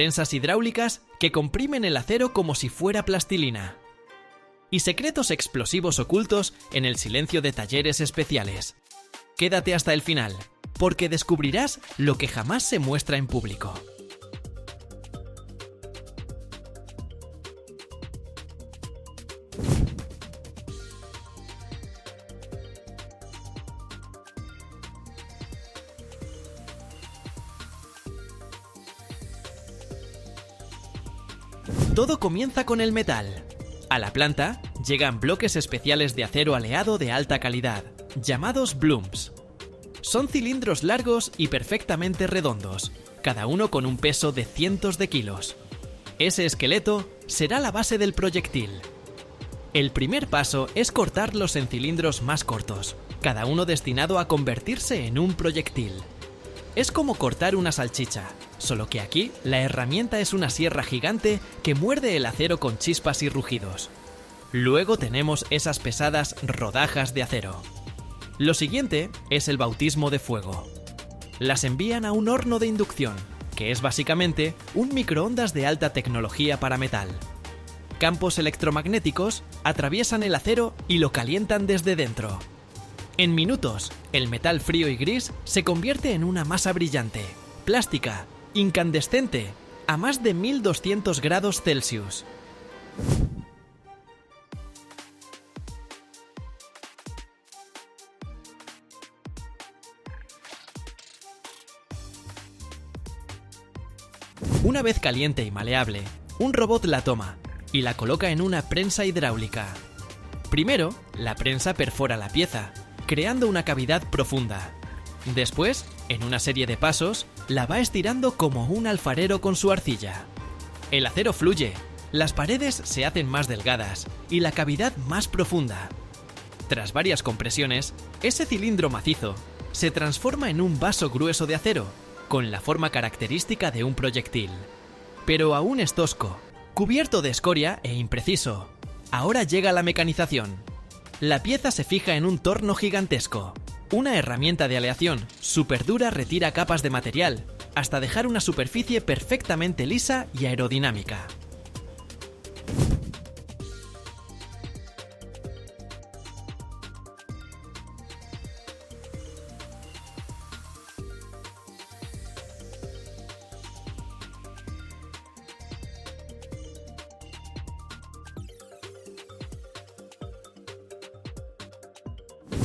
prensas hidráulicas que comprimen el acero como si fuera plastilina, y secretos explosivos ocultos en el silencio de talleres especiales. Quédate hasta el final, porque descubrirás lo que jamás se muestra en público. Todo comienza con el metal. A la planta llegan bloques especiales de acero aleado de alta calidad, llamados blooms. Son cilindros largos y perfectamente redondos, cada uno con un peso de cientos de kilos. Ese esqueleto será la base del proyectil. El primer paso es cortarlos en cilindros más cortos, cada uno destinado a convertirse en un proyectil. Es como cortar una salchicha, solo que aquí la herramienta es una sierra gigante que muerde el acero con chispas y rugidos. Luego tenemos esas pesadas rodajas de acero. Lo siguiente es el bautismo de fuego. Las envían a un horno de inducción, que es básicamente un microondas de alta tecnología para metal. Campos electromagnéticos atraviesan el acero y lo calientan desde dentro. En minutos, el metal frío y gris se convierte en una masa brillante, plástica, incandescente, a más de 1200 grados Celsius. Una vez caliente y maleable, un robot la toma y la coloca en una prensa hidráulica. Primero, la prensa perfora la pieza, creando una cavidad profunda. Después, en una serie de pasos, la va estirando como un alfarero con su arcilla. El acero fluye, las paredes se hacen más delgadas y la cavidad más profunda. Tras varias compresiones, ese cilindro macizo se transforma en un vaso grueso de acero, con la forma característica de un proyectil. Pero aún es tosco, cubierto de escoria e impreciso. Ahora llega la mecanización. La pieza se fija en un torno gigantesco. Una herramienta de aleación superdura retira capas de material hasta dejar una superficie perfectamente lisa y aerodinámica.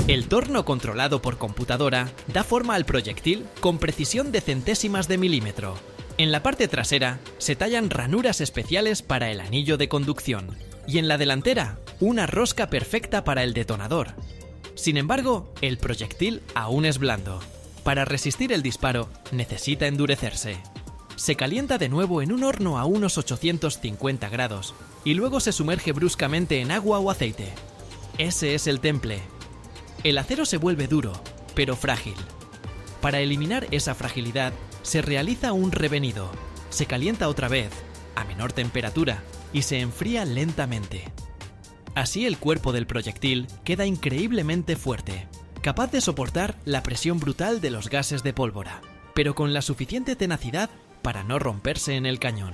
El torno controlado por computadora da forma al proyectil con precisión de centésimas de milímetro. En la parte trasera se tallan ranuras especiales para el anillo de conducción y en la delantera una rosca perfecta para el detonador. Sin embargo, el proyectil aún es blando. Para resistir el disparo necesita endurecerse. Se calienta de nuevo en un horno a unos 850 grados y luego se sumerge bruscamente en agua o aceite. Ese es el temple. El acero se vuelve duro, pero frágil. Para eliminar esa fragilidad, se realiza un revenido. Se calienta otra vez, a menor temperatura, y se enfría lentamente. Así el cuerpo del proyectil queda increíblemente fuerte, capaz de soportar la presión brutal de los gases de pólvora, pero con la suficiente tenacidad para no romperse en el cañón.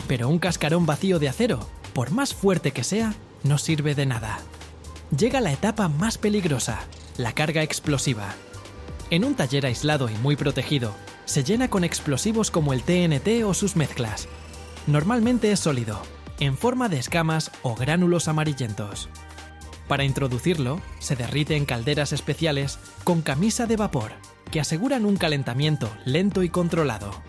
Pero un cascarón vacío de acero, por más fuerte que sea, no sirve de nada. Llega la etapa más peligrosa, la carga explosiva. En un taller aislado y muy protegido, se llena con explosivos como el TNT o sus mezclas. Normalmente es sólido, en forma de escamas o gránulos amarillentos. Para introducirlo, se derrite en calderas especiales con camisa de vapor, que aseguran un calentamiento lento y controlado.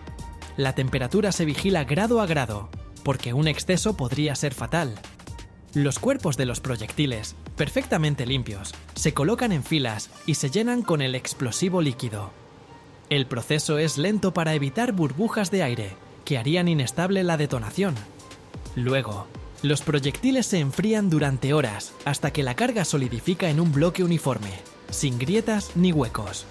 La temperatura se vigila grado a grado, porque un exceso podría ser fatal. Los cuerpos de los proyectiles, perfectamente limpios, se colocan en filas y se llenan con el explosivo líquido. El proceso es lento para evitar burbujas de aire, que harían inestable la detonación. Luego, los proyectiles se enfrían durante horas hasta que la carga solidifica en un bloque uniforme, sin grietas ni huecos.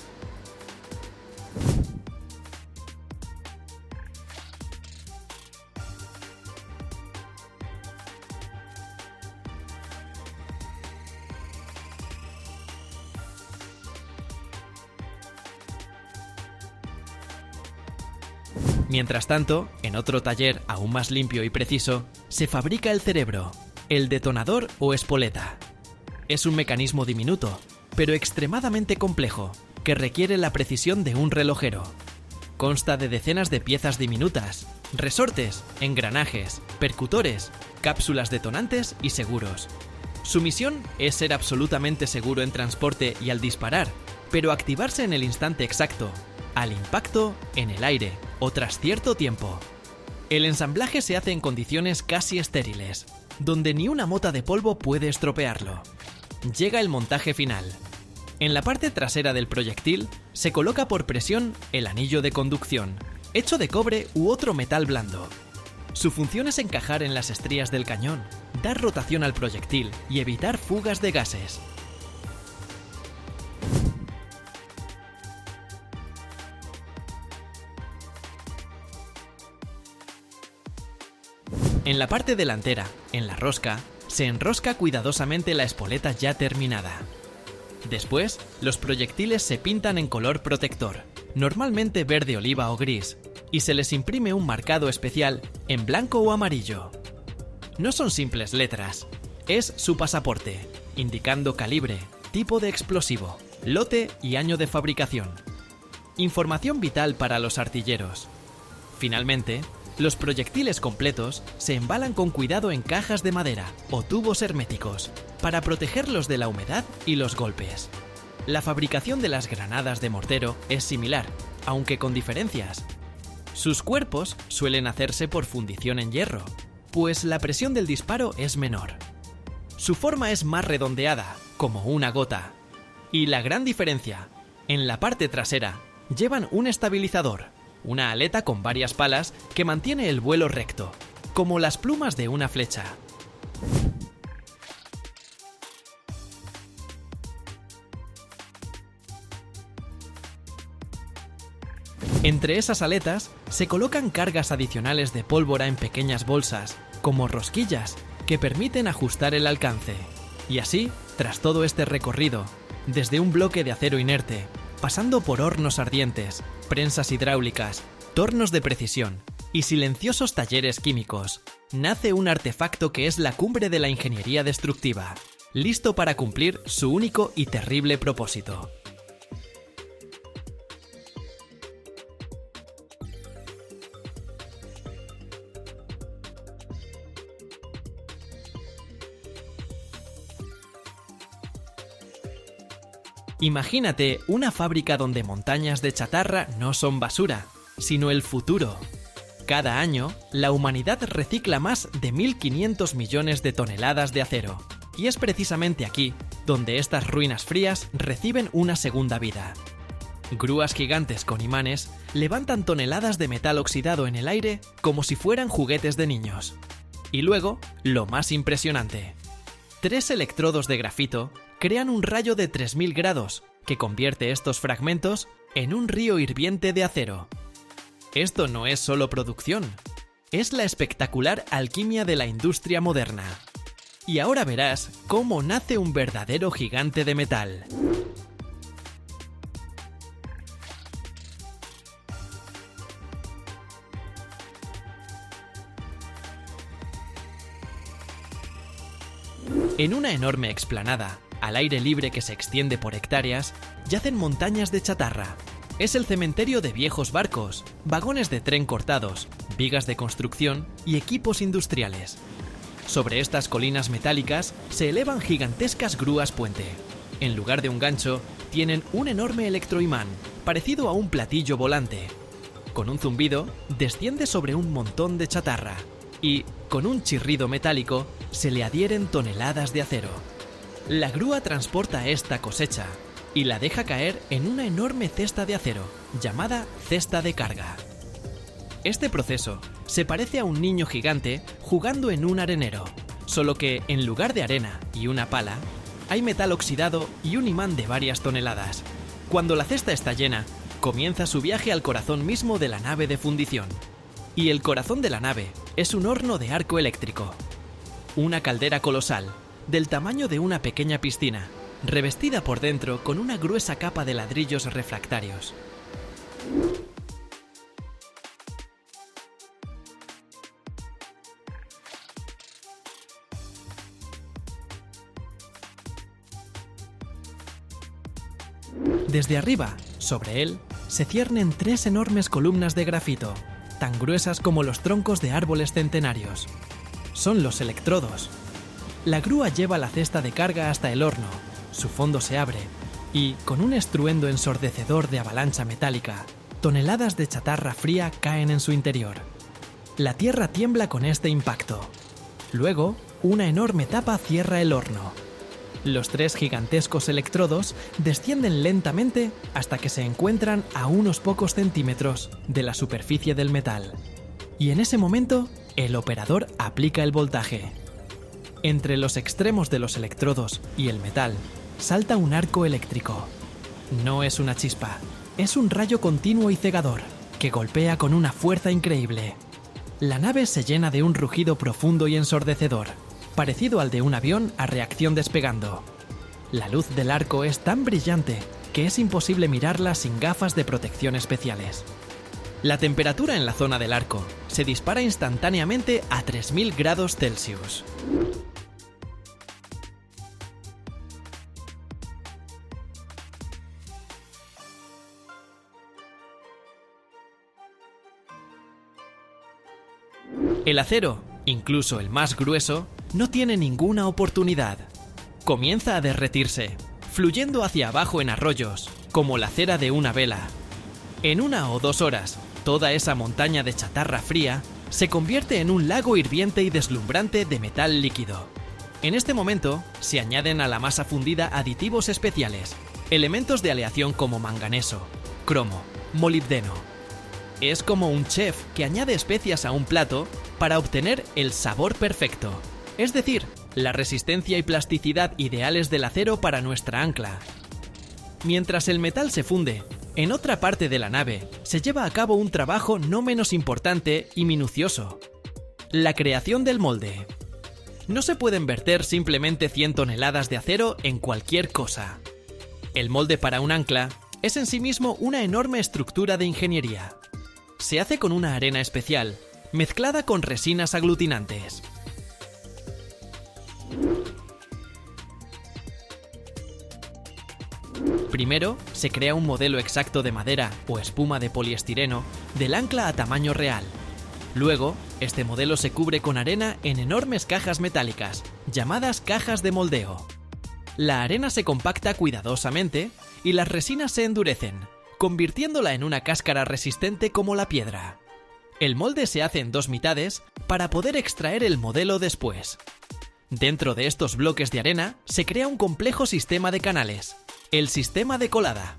Mientras tanto, en otro taller aún más limpio y preciso, se fabrica el cerebro, el detonador o espoleta. Es un mecanismo diminuto, pero extremadamente complejo, que requiere la precisión de un relojero. Consta de decenas de piezas diminutas, resortes, engranajes, percutores, cápsulas detonantes y seguros. Su misión es ser absolutamente seguro en transporte y al disparar, pero activarse en el instante exacto, al impacto, en el aire o tras cierto tiempo. El ensamblaje se hace en condiciones casi estériles, donde ni una mota de polvo puede estropearlo. Llega el montaje final. En la parte trasera del proyectil se coloca por presión el anillo de conducción, hecho de cobre u otro metal blando. Su función es encajar en las estrías del cañón, dar rotación al proyectil y evitar fugas de gases. En la parte delantera, en la rosca, se enrosca cuidadosamente la espoleta ya terminada. Después, los proyectiles se pintan en color protector, normalmente verde oliva o gris, y se les imprime un marcado especial en blanco o amarillo. No son simples letras, es su pasaporte, indicando calibre, tipo de explosivo, lote y año de fabricación. Información vital para los artilleros. Finalmente, los proyectiles completos se embalan con cuidado en cajas de madera o tubos herméticos para protegerlos de la humedad y los golpes. La fabricación de las granadas de mortero es similar, aunque con diferencias. Sus cuerpos suelen hacerse por fundición en hierro, pues la presión del disparo es menor. Su forma es más redondeada, como una gota. Y la gran diferencia, en la parte trasera, llevan un estabilizador, una aleta con varias palas que mantiene el vuelo recto, como las plumas de una flecha. Entre esas aletas se colocan cargas adicionales de pólvora en pequeñas bolsas, como rosquillas, que permiten ajustar el alcance. Y así, tras todo este recorrido, desde un bloque de acero inerte, pasando por hornos ardientes, prensas hidráulicas, tornos de precisión y silenciosos talleres químicos, nace un artefacto que es la cumbre de la ingeniería destructiva, listo para cumplir su único y terrible propósito. Imagínate una fábrica donde montañas de chatarra no son basura, sino el futuro. Cada año, la humanidad recicla más de 1.500 millones de toneladas de acero. Y es precisamente aquí donde estas ruinas frías reciben una segunda vida. Grúas gigantes con imanes levantan toneladas de metal oxidado en el aire como si fueran juguetes de niños. Y luego, lo más impresionante. 3 electrodos de grafito crean un rayo de 3000 grados que convierte estos fragmentos en un río hirviente de acero. Esto no es solo producción, es la espectacular alquimia de la industria moderna. Y ahora verás cómo nace un verdadero gigante de metal. En una enorme explanada, al aire libre que se extiende por hectáreas, yacen montañas de chatarra. Es el cementerio de viejos barcos, vagones de tren cortados, vigas de construcción y equipos industriales. Sobre estas colinas metálicas se elevan gigantescas grúas puente. En lugar de un gancho, tienen un enorme electroimán, parecido a un platillo volante. Con un zumbido, desciende sobre un montón de chatarra y, con un chirrido metálico, se le adhieren toneladas de acero. La grúa transporta esta cosecha y la deja caer en una enorme cesta de acero, llamada cesta de carga. Este proceso se parece a un niño gigante jugando en un arenero, solo que en lugar de arena y una pala, hay metal oxidado y un imán de varias toneladas. Cuando la cesta está llena, comienza su viaje al corazón mismo de la nave de fundición. Y el corazón de la nave es un horno de arco eléctrico. Una caldera colosal, del tamaño de una pequeña piscina, revestida por dentro con una gruesa capa de ladrillos refractarios. Desde arriba, sobre él, se ciernen 3 enormes columnas de grafito, tan gruesas como los troncos de árboles centenarios. Son los electrodos. La grúa lleva la cesta de carga hasta el horno, su fondo se abre, y, con un estruendo ensordecedor de avalancha metálica, toneladas de chatarra fría caen en su interior. La tierra tiembla con este impacto. Luego, una enorme tapa cierra el horno. Los 3 gigantescos electrodos descienden lentamente hasta que se encuentran a unos pocos centímetros de la superficie del metal. Y en ese momento, el operador aplica el voltaje. Entre los extremos de los electrodos y el metal, salta un arco eléctrico. No es una chispa, es un rayo continuo y cegador, que golpea con una fuerza increíble. La nave se llena de un rugido profundo y ensordecedor, parecido al de un avión a reacción despegando. La luz del arco es tan brillante que es imposible mirarla sin gafas de protección especiales. La temperatura en la zona del arco se dispara instantáneamente a 3000 grados Celsius. El acero, incluso el más grueso, no tiene ninguna oportunidad. Comienza a derretirse, fluyendo hacia abajo en arroyos, como la cera de una vela. En 1 o 2 horas, toda esa montaña de chatarra fría se convierte en un lago hirviente y deslumbrante de metal líquido. En este momento, se añaden a la masa fundida aditivos especiales, elementos de aleación como manganeso, cromo, molibdeno. Es como un chef que añade especias a un plato para obtener el sabor perfecto, es decir, la resistencia y plasticidad ideales del acero para nuestra ancla. Mientras el metal se funde, en otra parte de la nave se lleva a cabo un trabajo no menos importante y minucioso: la creación del molde. No se pueden verter simplemente 100 toneladas de acero en cualquier cosa. El molde para un ancla es en sí mismo una enorme estructura de ingeniería. Se hace con una arena especial, mezclada con resinas aglutinantes. Primero, se crea un modelo exacto de madera o espuma de poliestireno del ancla a tamaño real. Luego, este modelo se cubre con arena en enormes cajas metálicas, llamadas cajas de moldeo. La arena se compacta cuidadosamente y las resinas se endurecen, convirtiéndola en una cáscara resistente como la piedra. El molde se hace en 2 mitades para poder extraer el modelo después. Dentro de estos bloques de arena se crea un complejo sistema de canales, el sistema de colada.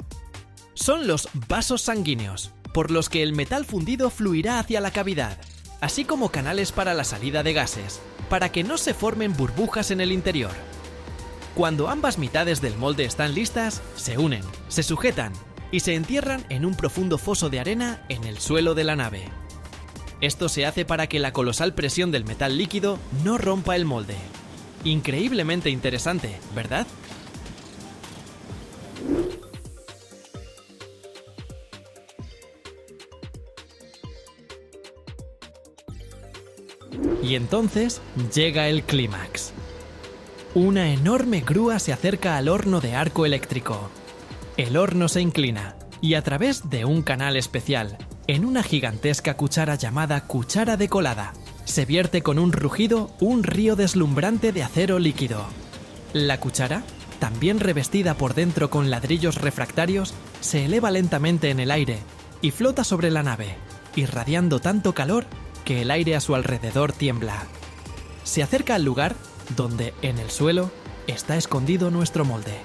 Son los vasos sanguíneos, por los que el metal fundido fluirá hacia la cavidad, así como canales para la salida de gases, para que no se formen burbujas en el interior. Cuando ambas mitades del molde están listas, se unen, se sujetan y se entierran en un profundo foso de arena en el suelo de la nave. Esto se hace para que la colosal presión del metal líquido no rompa el molde. Increíblemente interesante, ¿verdad? Y entonces llega el clímax. Una enorme grúa se acerca al horno de arco eléctrico. El horno se inclina y a través de un canal especial, en una gigantesca cuchara llamada cuchara de colada, se vierte con un rugido un río deslumbrante de acero líquido. La cuchara, también revestida por dentro con ladrillos refractarios, se eleva lentamente en el aire y flota sobre la nave, irradiando tanto calor que el aire a su alrededor tiembla. Se acerca al lugar donde, en el suelo, está escondido nuestro molde.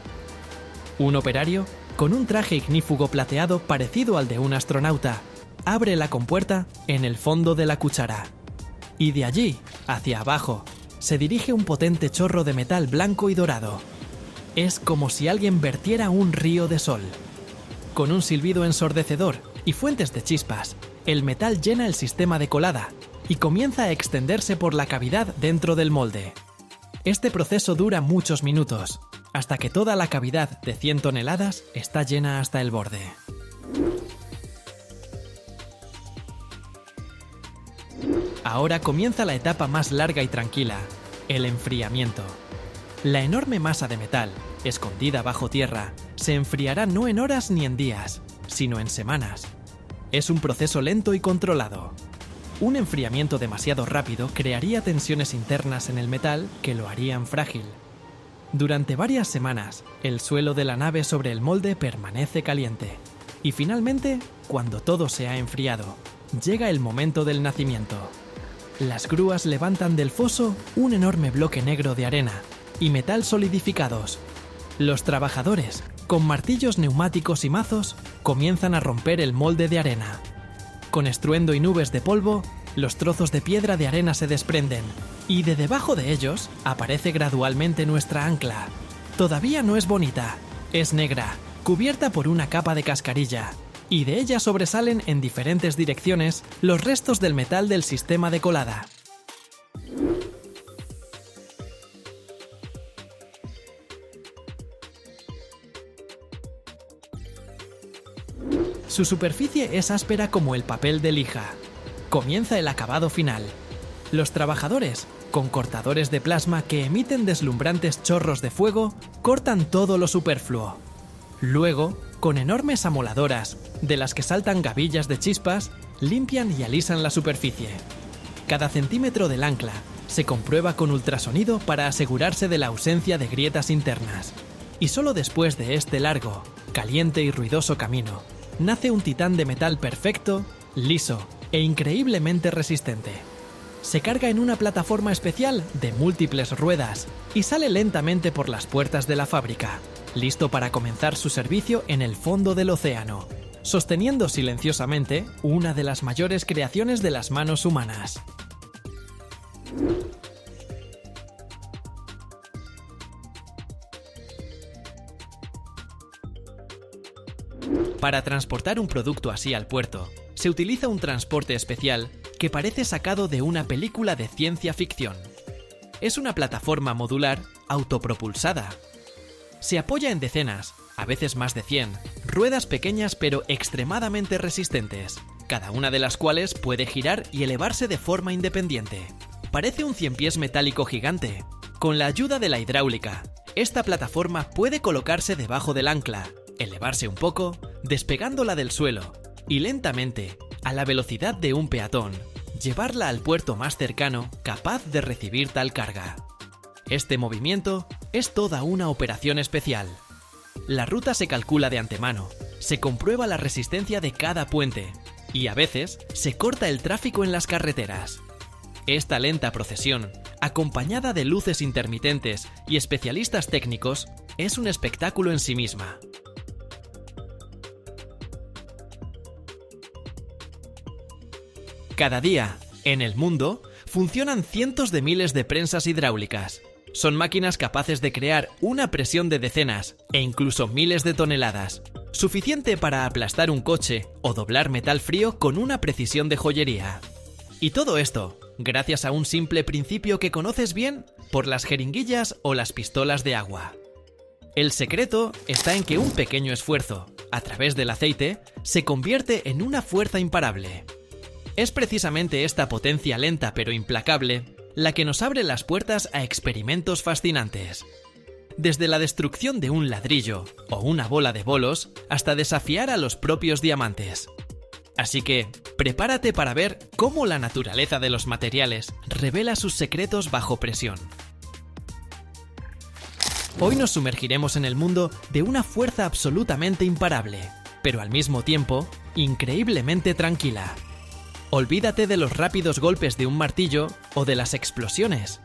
Un operario, con un traje ignífugo plateado parecido al de un astronauta, abre la compuerta en el fondo de la cuchara. Y de allí, hacia abajo, se dirige un potente chorro de metal blanco y dorado. Es como si alguien vertiera un río de sol. Con un silbido ensordecedor y fuentes de chispas, el metal llena el sistema de colada y comienza a extenderse por la cavidad dentro del molde. Este proceso dura muchos minutos, hasta que toda la cavidad de 100 toneladas está llena hasta el borde. Ahora comienza la etapa más larga y tranquila, el enfriamiento. La enorme masa de metal, escondida bajo tierra, se enfriará no en horas ni en días, sino en semanas. Es un proceso lento y controlado. Un enfriamiento demasiado rápido crearía tensiones internas en el metal que lo harían frágil. Durante varias semanas, el suelo de la nave sobre el molde permanece caliente. Y finalmente, cuando todo se ha enfriado, llega el momento del nacimiento. Las grúas levantan del foso un enorme bloque negro de arena y metal solidificados. Los trabajadores, con martillos neumáticos y mazos, comienzan a romper el molde de arena. Con estruendo y nubes de polvo, los trozos de piedra de arena se desprenden, y de debajo de ellos aparece gradualmente nuestra ancla. Todavía no es bonita, es negra, cubierta por una capa de cascarilla, y de ella sobresalen en diferentes direcciones los restos del metal del sistema de colada. Su superficie es áspera como el papel de lija. Comienza el acabado final. Los trabajadores, con cortadores de plasma que emiten deslumbrantes chorros de fuego, cortan todo lo superfluo. Luego, con enormes amoladoras, de las que saltan gavillas de chispas, limpian y alisan la superficie. Cada centímetro del ancla se comprueba con ultrasonido para asegurarse de la ausencia de grietas internas. Y solo después de este largo, caliente y ruidoso camino, nace un titán de metal perfecto, liso e increíblemente resistente. Se carga en una plataforma especial de múltiples ruedas y sale lentamente por las puertas de la fábrica, listo para comenzar su servicio en el fondo del océano, sosteniendo silenciosamente una de las mayores creaciones de las manos humanas. Para transportar un producto así al puerto, se utiliza un transporte especial que parece sacado de una película de ciencia ficción. Es una plataforma modular autopropulsada. Se apoya en decenas, a veces más de 100, ruedas pequeñas pero extremadamente resistentes, cada una de las cuales puede girar y elevarse de forma independiente. Parece un ciempiés metálico gigante. Con la ayuda de la hidráulica, esta plataforma puede colocarse debajo del ancla, elevarse un poco, despegándola del suelo, y lentamente, a la velocidad de un peatón, llevarla al puerto más cercano capaz de recibir tal carga. Este movimiento es toda una operación especial. La ruta se calcula de antemano, se comprueba la resistencia de cada puente, y a veces se corta el tráfico en las carreteras. Esta lenta procesión, acompañada de luces intermitentes y especialistas técnicos, es un espectáculo en sí misma. Cada día, en el mundo, funcionan cientos de miles de prensas hidráulicas. Son máquinas capaces de crear una presión de decenas e incluso miles de toneladas, suficiente para aplastar un coche o doblar metal frío con una precisión de joyería. Y todo esto, gracias a un simple principio que conoces bien por las jeringuillas o las pistolas de agua. El secreto está en que un pequeño esfuerzo, a través del aceite, se convierte en una fuerza imparable. Es precisamente esta potencia lenta pero implacable la que nos abre las puertas a experimentos fascinantes. Desde la destrucción de un ladrillo o una bola de bolos hasta desafiar a los propios diamantes. Así que, prepárate para ver cómo la naturaleza de los materiales revela sus secretos bajo presión. Hoy nos sumergiremos en el mundo de una fuerza absolutamente imparable, pero al mismo tiempo, increíblemente tranquila. Olvídate de los rápidos golpes de un martillo o de las explosiones.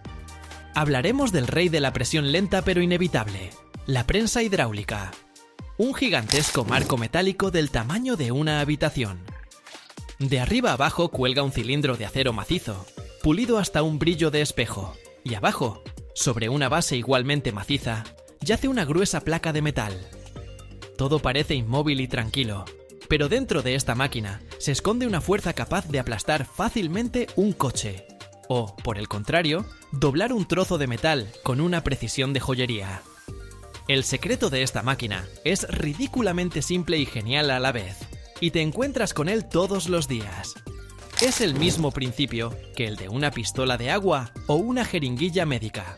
Hablaremos del rey de la presión lenta pero inevitable, la prensa hidráulica. Un gigantesco marco metálico del tamaño de una habitación. De arriba a abajo cuelga un cilindro de acero macizo, pulido hasta un brillo de espejo, y abajo, sobre una base igualmente maciza, yace una gruesa placa de metal. Todo parece inmóvil y tranquilo. Pero dentro de esta máquina se esconde una fuerza capaz de aplastar fácilmente un coche, o, por el contrario, doblar un trozo de metal con una precisión de joyería. El secreto de esta máquina es ridículamente simple y genial a la vez, y te encuentras con él todos los días. Es el mismo principio que el de una pistola de agua o una jeringuilla médica.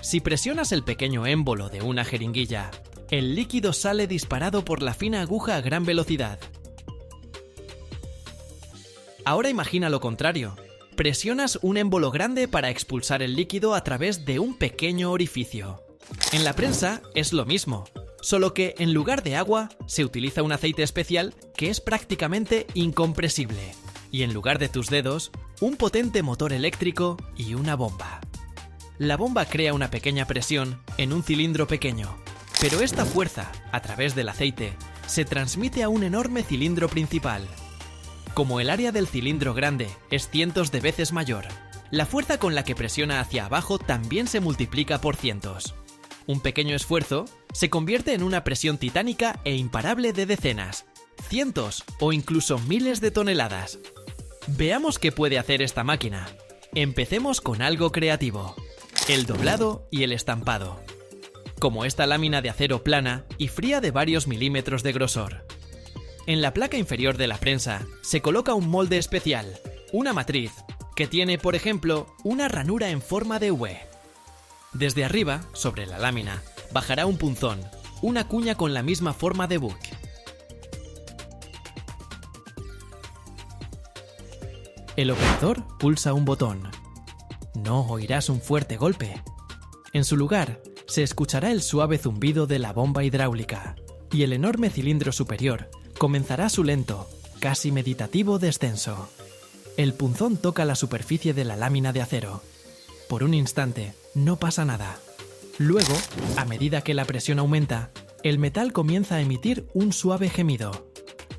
Si presionas el pequeño émbolo de una jeringuilla, el líquido sale disparado por la fina aguja a gran velocidad. Ahora imagina lo contrario. Presionas un émbolo grande para expulsar el líquido a través de un pequeño orificio. En la prensa es lo mismo, solo que en lugar de agua se utiliza un aceite especial que es prácticamente incompresible, y en lugar de tus dedos, un potente motor eléctrico y una bomba. La bomba crea una pequeña presión en un cilindro pequeño, pero esta fuerza, a través del aceite, se transmite a un enorme cilindro principal. Como el área del cilindro grande es cientos de veces mayor, la fuerza con la que presiona hacia abajo también se multiplica por cientos. Un pequeño esfuerzo se convierte en una presión titánica e imparable de decenas, cientos o incluso miles de toneladas. Veamos qué puede hacer esta máquina. Empecemos con algo creativo: el doblado y el estampado. Como esta lámina de acero plana y fría de varios milímetros de grosor. En la placa inferior de la prensa se coloca un molde especial, una matriz, que tiene, por ejemplo, una ranura en forma de V. Desde arriba, sobre la lámina, bajará un punzón, una cuña con la misma forma de book. El operador pulsa un botón. No oirás un fuerte golpe. En su lugar, se escuchará el suave zumbido de la bomba hidráulica, y el enorme cilindro superior comenzará su lento, casi meditativo descenso. El punzón toca la superficie de la lámina de acero. Por un instante, no pasa nada. Luego, a medida que la presión aumenta, el metal comienza a emitir un suave gemido.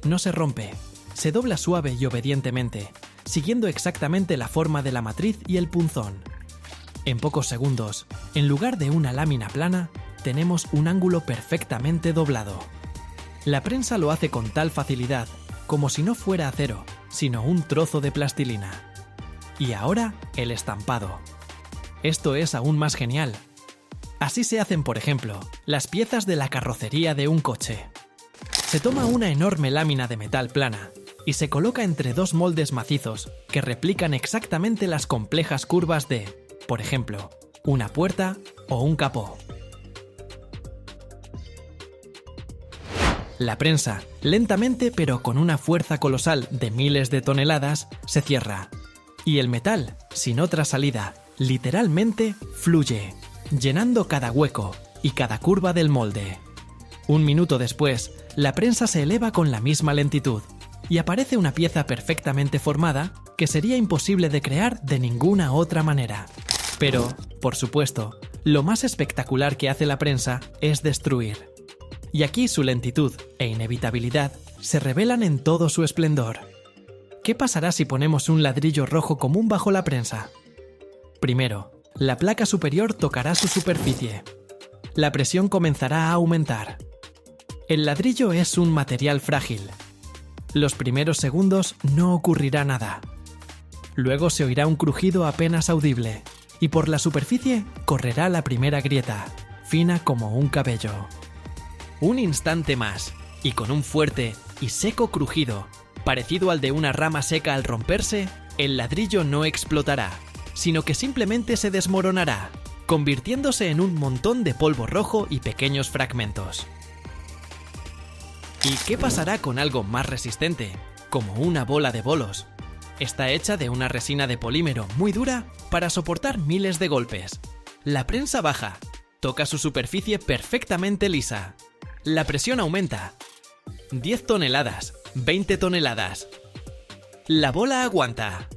No se rompe, se dobla suave y obedientemente, siguiendo exactamente la forma de la matriz y el punzón. En pocos segundos, en lugar de una lámina plana, tenemos un ángulo perfectamente doblado. La prensa lo hace con tal facilidad, como si no fuera acero, sino un trozo de plastilina. Y ahora, el estampado. Esto es aún más genial. Así se hacen, por ejemplo, las piezas de la carrocería de un coche. Se toma una enorme lámina de metal plana y se coloca entre dos moldes macizos que replican exactamente las complejas curvas de, por ejemplo, una puerta o un capó. La prensa, lentamente pero con una fuerza colosal de miles de toneladas, se cierra. Y el metal, sin otra salida, literalmente fluye, llenando cada hueco y cada curva del molde. Un minuto después, la prensa se eleva con la misma lentitud y aparece una pieza perfectamente formada que sería imposible de crear de ninguna otra manera. Pero, por supuesto, lo más espectacular que hace la prensa es destruir. Y aquí su lentitud e inevitabilidad se revelan en todo su esplendor. ¿Qué pasará si ponemos un ladrillo rojo común bajo la prensa? Primero, la placa superior tocará su superficie. La presión comenzará a aumentar. El ladrillo es un material frágil. Los primeros segundos no ocurrirá nada. Luego se oirá un crujido apenas audible, y por la superficie correrá la primera grieta, fina como un cabello. Un instante más, y con un fuerte y seco crujido, parecido al de una rama seca al romperse, el ladrillo no explotará, sino que simplemente se desmoronará, convirtiéndose en un montón de polvo rojo y pequeños fragmentos. ¿Y qué pasará con algo más resistente, como una bola de bolos? Está hecha de una resina de polímero muy dura para soportar miles de golpes. La prensa baja, toca su superficie perfectamente lisa. La presión aumenta. 10 toneladas, 20 toneladas. La bola aguanta,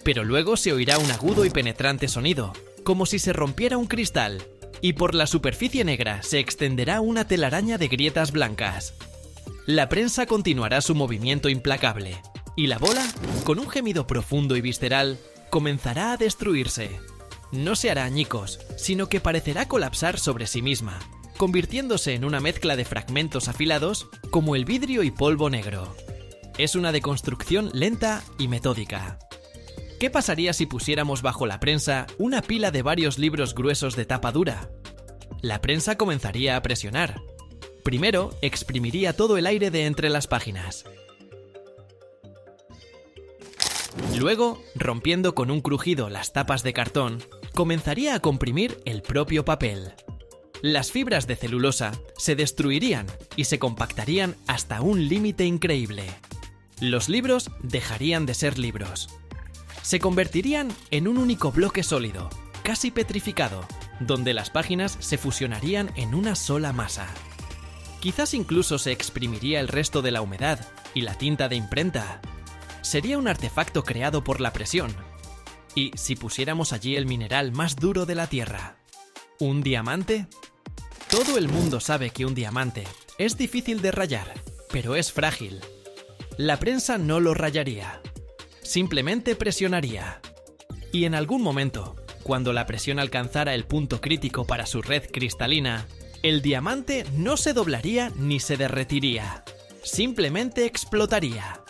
pero luego se oirá un agudo y penetrante sonido, como si se rompiera un cristal, y por la superficie negra se extenderá una telaraña de grietas blancas. La prensa continuará su movimiento implacable, y la bola, con un gemido profundo y visceral, comenzará a destruirse. No se hará añicos, sino que parecerá colapsar sobre sí misma, convirtiéndose en una mezcla de fragmentos afilados como el vidrio y polvo negro. Es una deconstrucción lenta y metódica. ¿Qué pasaría si pusiéramos bajo la prensa una pila de varios libros gruesos de tapa dura? La prensa comenzaría a presionar. Primero, exprimiría todo el aire de entre las páginas. Luego, rompiendo con un crujido las tapas de cartón, comenzaría a comprimir el propio papel. Las fibras de celulosa se destruirían y se compactarían hasta un límite increíble. Los libros dejarían de ser libros. Se convertirían en un único bloque sólido, casi petrificado, donde las páginas se fusionarían en una sola masa. Quizás incluso se exprimiría el resto de la humedad y la tinta de imprenta. Sería un artefacto creado por la presión. ¿Y si pusiéramos allí el mineral más duro de la Tierra? ¿Un diamante? Todo el mundo sabe que un diamante es difícil de rayar, pero es frágil. La prensa no lo rayaría. Simplemente presionaría. Y en algún momento, cuando la presión alcanzara el punto crítico para su red cristalina, el diamante no se doblaría ni se derretiría. Simplemente explotaría.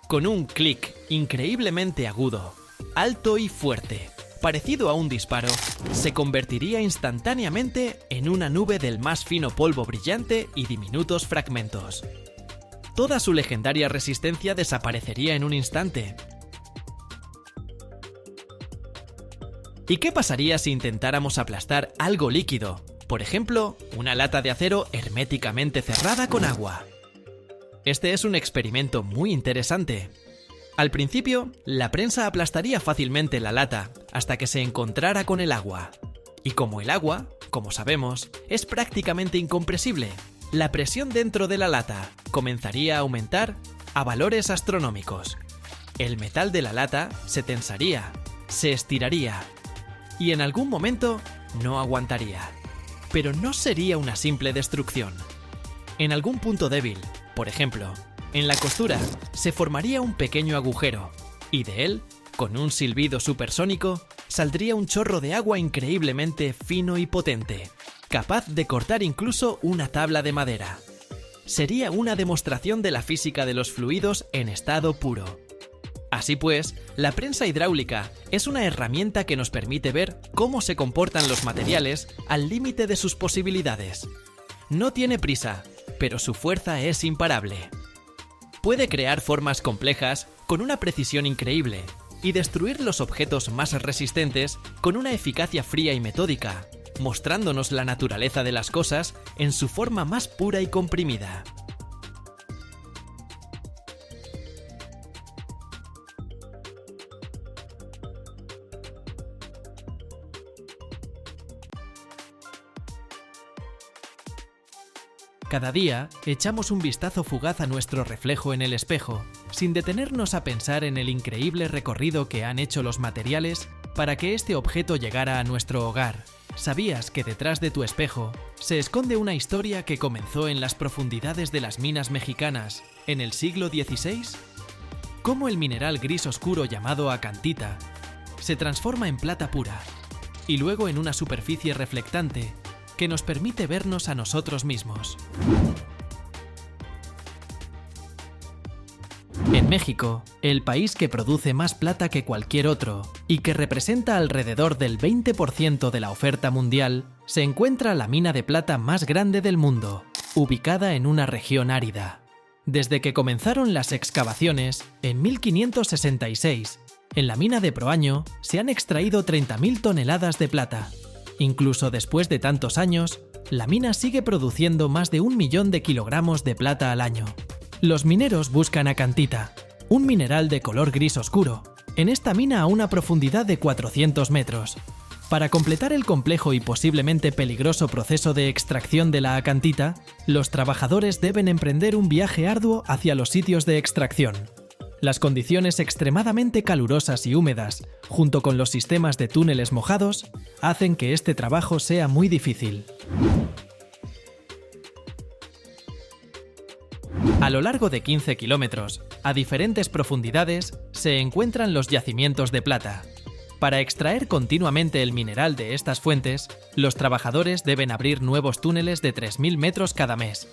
Con un clic increíblemente agudo, alto y fuerte, parecido a un disparo, se convertiría instantáneamente en una nube del más fino polvo brillante y diminutos fragmentos. Toda su legendaria resistencia desaparecería en un instante. ¿Y qué pasaría si intentáramos aplastar algo líquido? Por ejemplo, una lata de acero herméticamente cerrada con agua. Este es un experimento muy interesante. Al principio, la prensa aplastaría fácilmente la lata hasta que se encontrara con el agua. Y como el agua, como sabemos, es prácticamente incompresible, la presión dentro de la lata comenzaría a aumentar a valores astronómicos. El metal de la lata se tensaría, se estiraría y en algún momento no aguantaría. Pero no sería una simple destrucción. En algún punto débil, por ejemplo, en la costura, se formaría un pequeño agujero, y de él, con un silbido supersónico, saldría un chorro de agua increíblemente fino y potente, capaz de cortar incluso una tabla de madera. Sería una demostración de la física de los fluidos en estado puro. Así pues, la prensa hidráulica es una herramienta que nos permite ver cómo se comportan los materiales al límite de sus posibilidades. No tiene prisa, pero su fuerza es imparable. Puede crear formas complejas con una precisión increíble y destruir los objetos más resistentes con una eficacia fría y metódica, mostrándonos la naturaleza de las cosas en su forma más pura y comprimida. Cada día echamos un vistazo fugaz a nuestro reflejo en el espejo, sin detenernos a pensar en el increíble recorrido que han hecho los materiales para que este objeto llegara a nuestro hogar. ¿Sabías que detrás de tu espejo se esconde una historia que comenzó en las profundidades de las minas mexicanas en el siglo XVI? Cómo el mineral gris oscuro llamado acantita se transforma en plata pura y luego en una superficie reflectante que nos permite vernos a nosotros mismos. En México, el país que produce más plata que cualquier otro y que representa alrededor del 20% de la oferta mundial, se encuentra la mina de plata más grande del mundo, ubicada en una región árida. Desde que comenzaron las excavaciones, en 1566, en la mina de Proaño se han extraído 30.000 toneladas de plata. Incluso después de tantos años, la mina sigue produciendo más de 1 millón de kilogramos de plata al año. Los mineros buscan acantita, un mineral de color gris oscuro, en esta mina a una profundidad de 400 metros. Para completar el complejo y posiblemente peligroso proceso de extracción de la acantita, los trabajadores deben emprender un viaje arduo hacia los sitios de extracción. Las condiciones extremadamente calurosas y húmedas, junto con los sistemas de túneles mojados, hacen que este trabajo sea muy difícil. A lo largo de 15 kilómetros, a diferentes profundidades, se encuentran los yacimientos de plata. Para extraer continuamente el mineral de estas fuentes, los trabajadores deben abrir nuevos túneles de 3.000 metros cada mes.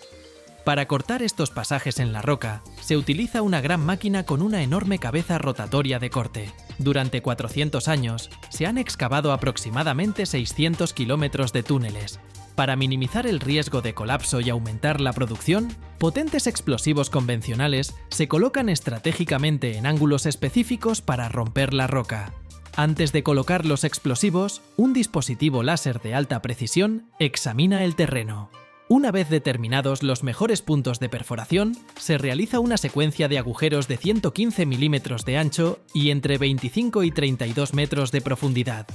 Para cortar estos pasajes en la roca, se utiliza una gran máquina con una enorme cabeza rotatoria de corte. Durante 400 años, se han excavado aproximadamente 600 kilómetros de túneles. Para minimizar el riesgo de colapso y aumentar la producción, potentes explosivos convencionales se colocan estratégicamente en ángulos específicos para romper la roca. Antes de colocar los explosivos, un dispositivo láser de alta precisión examina el terreno. Una vez determinados los mejores puntos de perforación, se realiza una secuencia de agujeros de 115 milímetros de ancho y entre 25 y 32 metros de profundidad.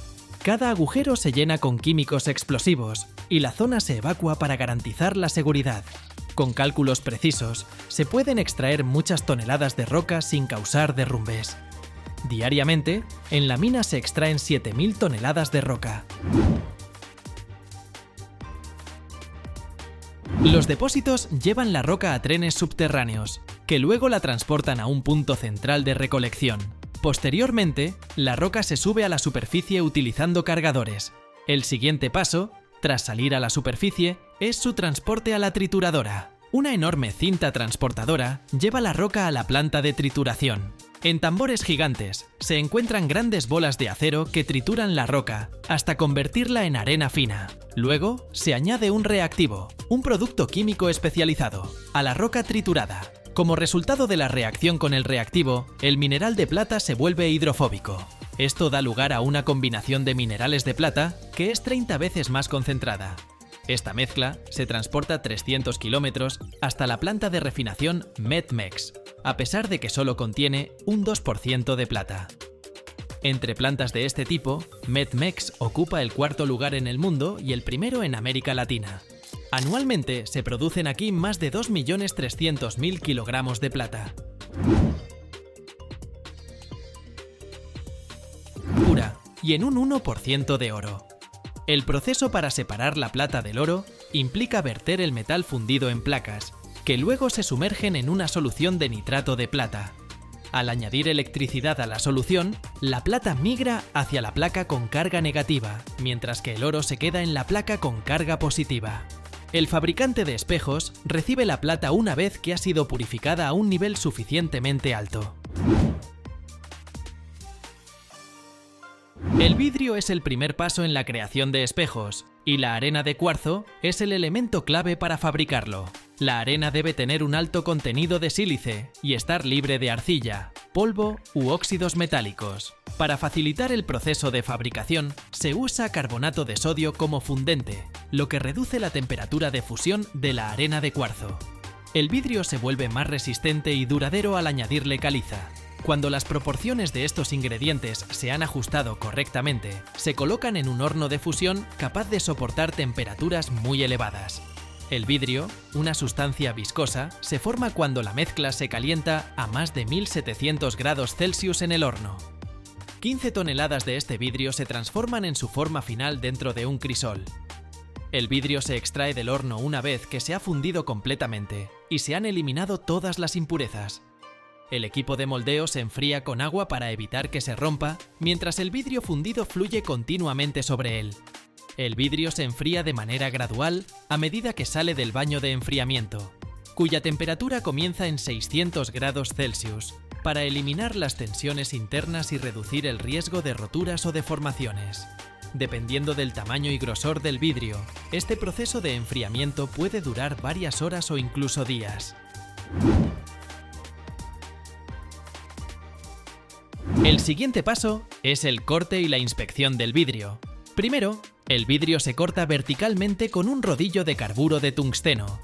Cada agujero se llena con químicos explosivos y la zona se evacúa para garantizar la seguridad. Con cálculos precisos, se pueden extraer muchas toneladas de roca sin causar derrumbes. Diariamente, en la mina se extraen 7.000 toneladas de roca. Los depósitos llevan la roca a trenes subterráneos, que luego la transportan a un punto central de recolección. Posteriormente, la roca se sube a la superficie utilizando cargadores. El siguiente paso, tras salir a la superficie, es su transporte a la trituradora. Una enorme cinta transportadora lleva la roca a la planta de trituración. En tambores gigantes se encuentran grandes bolas de acero que trituran la roca hasta convertirla en arena fina. Luego se añade un reactivo, un producto químico especializado, a la roca triturada. Como resultado de la reacción con el reactivo, el mineral de plata se vuelve hidrofóbico. Esto da lugar a una combinación de minerales de plata que es 30 veces más concentrada. Esta mezcla se transporta 300 kilómetros hasta la planta de refinación METMEX, a pesar de que solo contiene un 2% de plata. Entre plantas de este tipo, METMEX ocupa el cuarto lugar en el mundo y el primero en América Latina. Anualmente se producen aquí más de 2.300.000 kilogramos de plata. Pura y en un 1% de oro. El proceso para separar la plata del oro implica verter el metal fundido en placas, que luego se sumergen en una solución de nitrato de plata. Al añadir electricidad a la solución, la plata migra hacia la placa con carga negativa, mientras que el oro se queda en la placa con carga positiva. El fabricante de espejos recibe la plata una vez que ha sido purificada a un nivel suficientemente alto. El vidrio es el primer paso en la creación de espejos, y la arena de cuarzo es el elemento clave para fabricarlo. La arena debe tener un alto contenido de sílice y estar libre de arcilla, polvo u óxidos metálicos. Para facilitar el proceso de fabricación, se usa carbonato de sodio como fundente, lo que reduce la temperatura de fusión de la arena de cuarzo. El vidrio se vuelve más resistente y duradero al añadirle caliza. Cuando las proporciones de estos ingredientes se han ajustado correctamente, se colocan en un horno de fusión capaz de soportar temperaturas muy elevadas. El vidrio, una sustancia viscosa, se forma cuando la mezcla se calienta a más de 1700 grados Celsius en el horno. 15 toneladas de este vidrio se transforman en su forma final dentro de un crisol. El vidrio se extrae del horno una vez que se ha fundido completamente y se han eliminado todas las impurezas. El equipo de moldeo se enfría con agua para evitar que se rompa, mientras el vidrio fundido fluye continuamente sobre él. El vidrio se enfría de manera gradual a medida que sale del baño de enfriamiento, cuya temperatura comienza en 600 grados Celsius, para eliminar las tensiones internas y reducir el riesgo de roturas o deformaciones. Dependiendo del tamaño y grosor del vidrio, este proceso de enfriamiento puede durar varias horas o incluso días. El siguiente paso es el corte y la inspección del vidrio. Primero, el vidrio se corta verticalmente con un rodillo de carburo de tungsteno,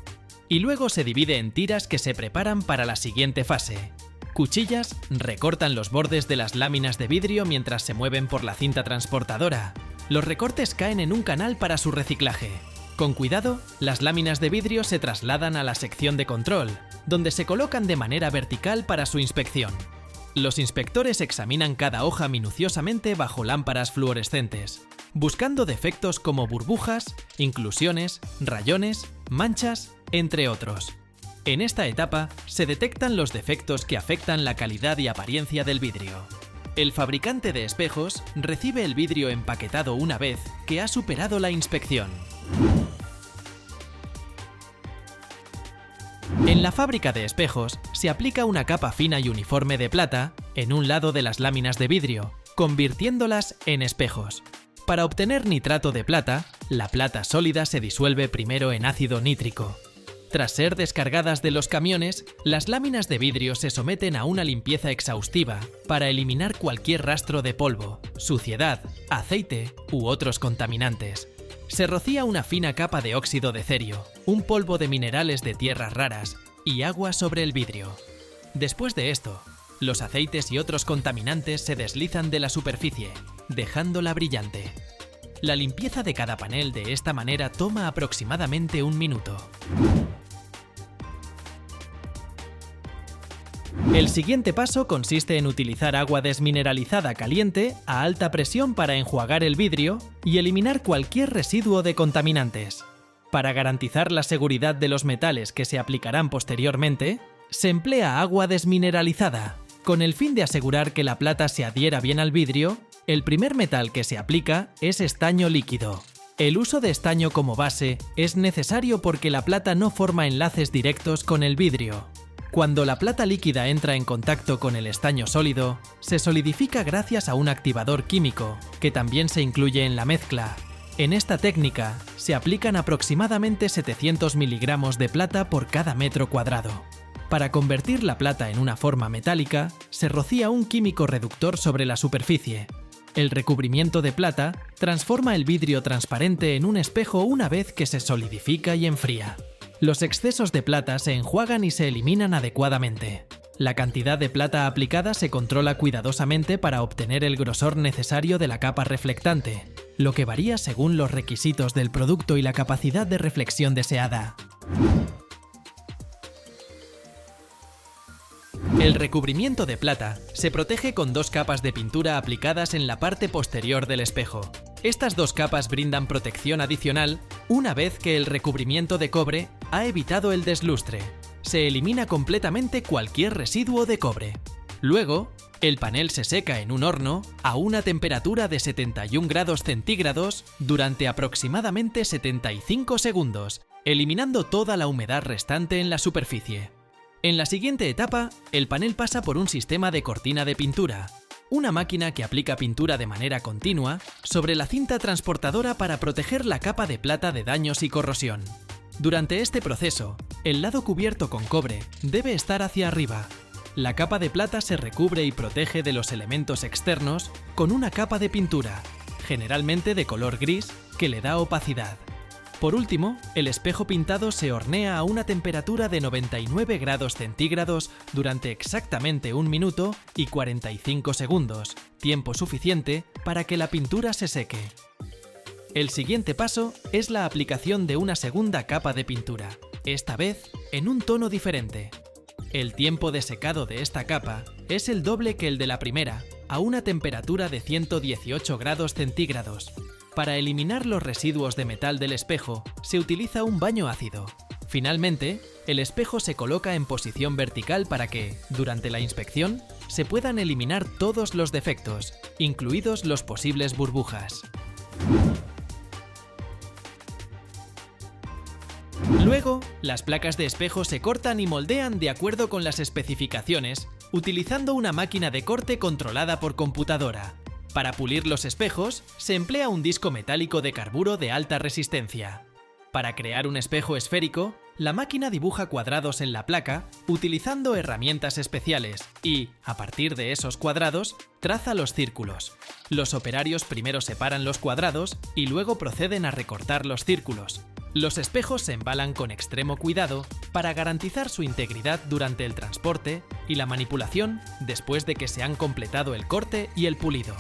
y luego se divide en tiras que se preparan para la siguiente fase. Cuchillas recortan los bordes de las láminas de vidrio mientras se mueven por la cinta transportadora. Los recortes caen en un canal para su reciclaje. Con cuidado, las láminas de vidrio se trasladan a la sección de control, donde se colocan de manera vertical para su inspección. Los inspectores examinan cada hoja minuciosamente bajo lámparas fluorescentes, buscando defectos como burbujas, inclusiones, rayones, manchas, entre otros. En esta etapa se detectan los defectos que afectan la calidad y apariencia del vidrio. El fabricante de espejos recibe el vidrio empaquetado una vez que ha superado la inspección. En la fábrica de espejos se aplica una capa fina y uniforme de plata en un lado de las láminas de vidrio, convirtiéndolas en espejos. Para obtener nitrato de plata, la plata sólida se disuelve primero en ácido nítrico. Tras ser descargadas de los camiones, las láminas de vidrio se someten a una limpieza exhaustiva para eliminar cualquier rastro de polvo, suciedad, aceite u otros contaminantes. Se rocía una fina capa de óxido de cerio, un polvo de minerales de tierras raras y agua sobre el vidrio. Después de esto, los aceites y otros contaminantes se deslizan de la superficie, dejándola brillante. La limpieza de cada panel de esta manera toma aproximadamente 1 minuto. El siguiente paso consiste en utilizar agua desmineralizada caliente a alta presión para enjuagar el vidrio y eliminar cualquier residuo de contaminantes. Para garantizar la seguridad de los metales que se aplicarán posteriormente, se emplea agua desmineralizada. Con el fin de asegurar que la plata se adhiera bien al vidrio, el primer metal que se aplica es estaño líquido. El uso de estaño como base es necesario porque la plata no forma enlaces directos con el vidrio. Cuando la plata líquida entra en contacto con el estaño sólido, se solidifica gracias a un activador químico, que también se incluye en la mezcla. En esta técnica, se aplican aproximadamente 700 miligramos de plata por cada metro cuadrado. Para convertir la plata en una forma metálica, se rocía un químico reductor sobre la superficie. El recubrimiento de plata transforma el vidrio transparente en un espejo una vez que se solidifica y enfría. Los excesos de plata se enjuagan y se eliminan adecuadamente. La cantidad de plata aplicada se controla cuidadosamente para obtener el grosor necesario de la capa reflectante, lo que varía según los requisitos del producto y la capacidad de reflexión deseada. El recubrimiento de plata se protege con 2 capas de pintura aplicadas en la parte posterior del espejo. Estas 2 capas brindan protección adicional una vez que el recubrimiento de cobre ha evitado el deslustre. Se elimina completamente cualquier residuo de cobre. Luego, el panel se seca en un horno a una temperatura de 71 grados centígrados durante aproximadamente 75 segundos, eliminando toda la humedad restante en la superficie. En la siguiente etapa, el panel pasa por un sistema de cortina de pintura, una máquina que aplica pintura de manera continua sobre la cinta transportadora para proteger la capa de plata de daños y corrosión. Durante este proceso, el lado cubierto con cobre debe estar hacia arriba. La capa de plata se recubre y protege de los elementos externos con una capa de pintura, generalmente de color gris, que le da opacidad. Por último, el espejo pintado se hornea a una temperatura de 99 grados centígrados durante exactamente 1 minuto y 45 segundos, tiempo suficiente para que la pintura se seque. El siguiente paso es la aplicación de una segunda capa de pintura, esta vez en un tono diferente. El tiempo de secado de esta capa es el doble que el de la primera, a una temperatura de 118 grados centígrados. Para eliminar los residuos de metal del espejo, se utiliza un baño ácido. Finalmente, el espejo se coloca en posición vertical para que, durante la inspección, se puedan eliminar todos los defectos, incluidos los posibles burbujas. Luego, las placas de espejo se cortan y moldean de acuerdo con las especificaciones, utilizando una máquina de corte controlada por computadora. Para pulir los espejos, se emplea un disco metálico de carburo de alta resistencia. Para crear un espejo esférico, la máquina dibuja cuadrados en la placa utilizando herramientas especiales y, a partir de esos cuadrados, traza los círculos. Los operarios primero separan los cuadrados y luego proceden a recortar los círculos. Los espejos se embalan con extremo cuidado para garantizar su integridad durante el transporte y la manipulación después de que se han completado el corte y el pulido.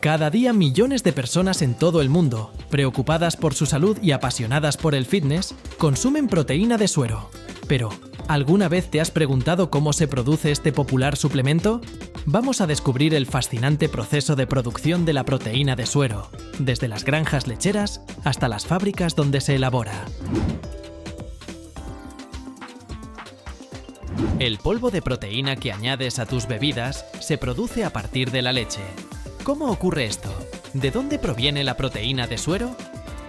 Cada día millones de personas en todo el mundo, preocupadas por su salud y apasionadas por el fitness, consumen proteína de suero. Pero, ¿alguna vez te has preguntado cómo se produce este popular suplemento? Vamos a descubrir el fascinante proceso de producción de la proteína de suero, desde las granjas lecheras hasta las fábricas donde se elabora. El polvo de proteína que añades a tus bebidas se produce a partir de la leche. ¿Cómo ocurre esto? ¿De dónde proviene la proteína de suero?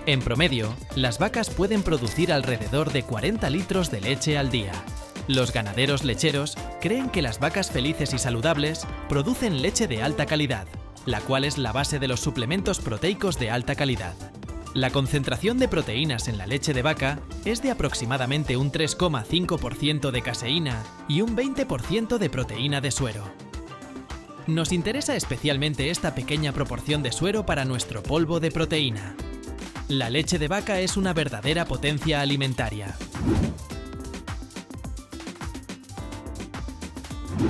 En promedio, las vacas pueden producir alrededor de 40 litros de leche al día. Los ganaderos lecheros creen que las vacas felices y saludables producen leche de alta calidad, la cual es la base de los suplementos proteicos de alta calidad. La concentración de proteínas en la leche de vaca es de aproximadamente un 3,5% de caseína y un 20% de proteína de suero. Nos interesa especialmente esta pequeña proporción de suero para nuestro polvo de proteína. La leche de vaca es una verdadera potencia alimentaria.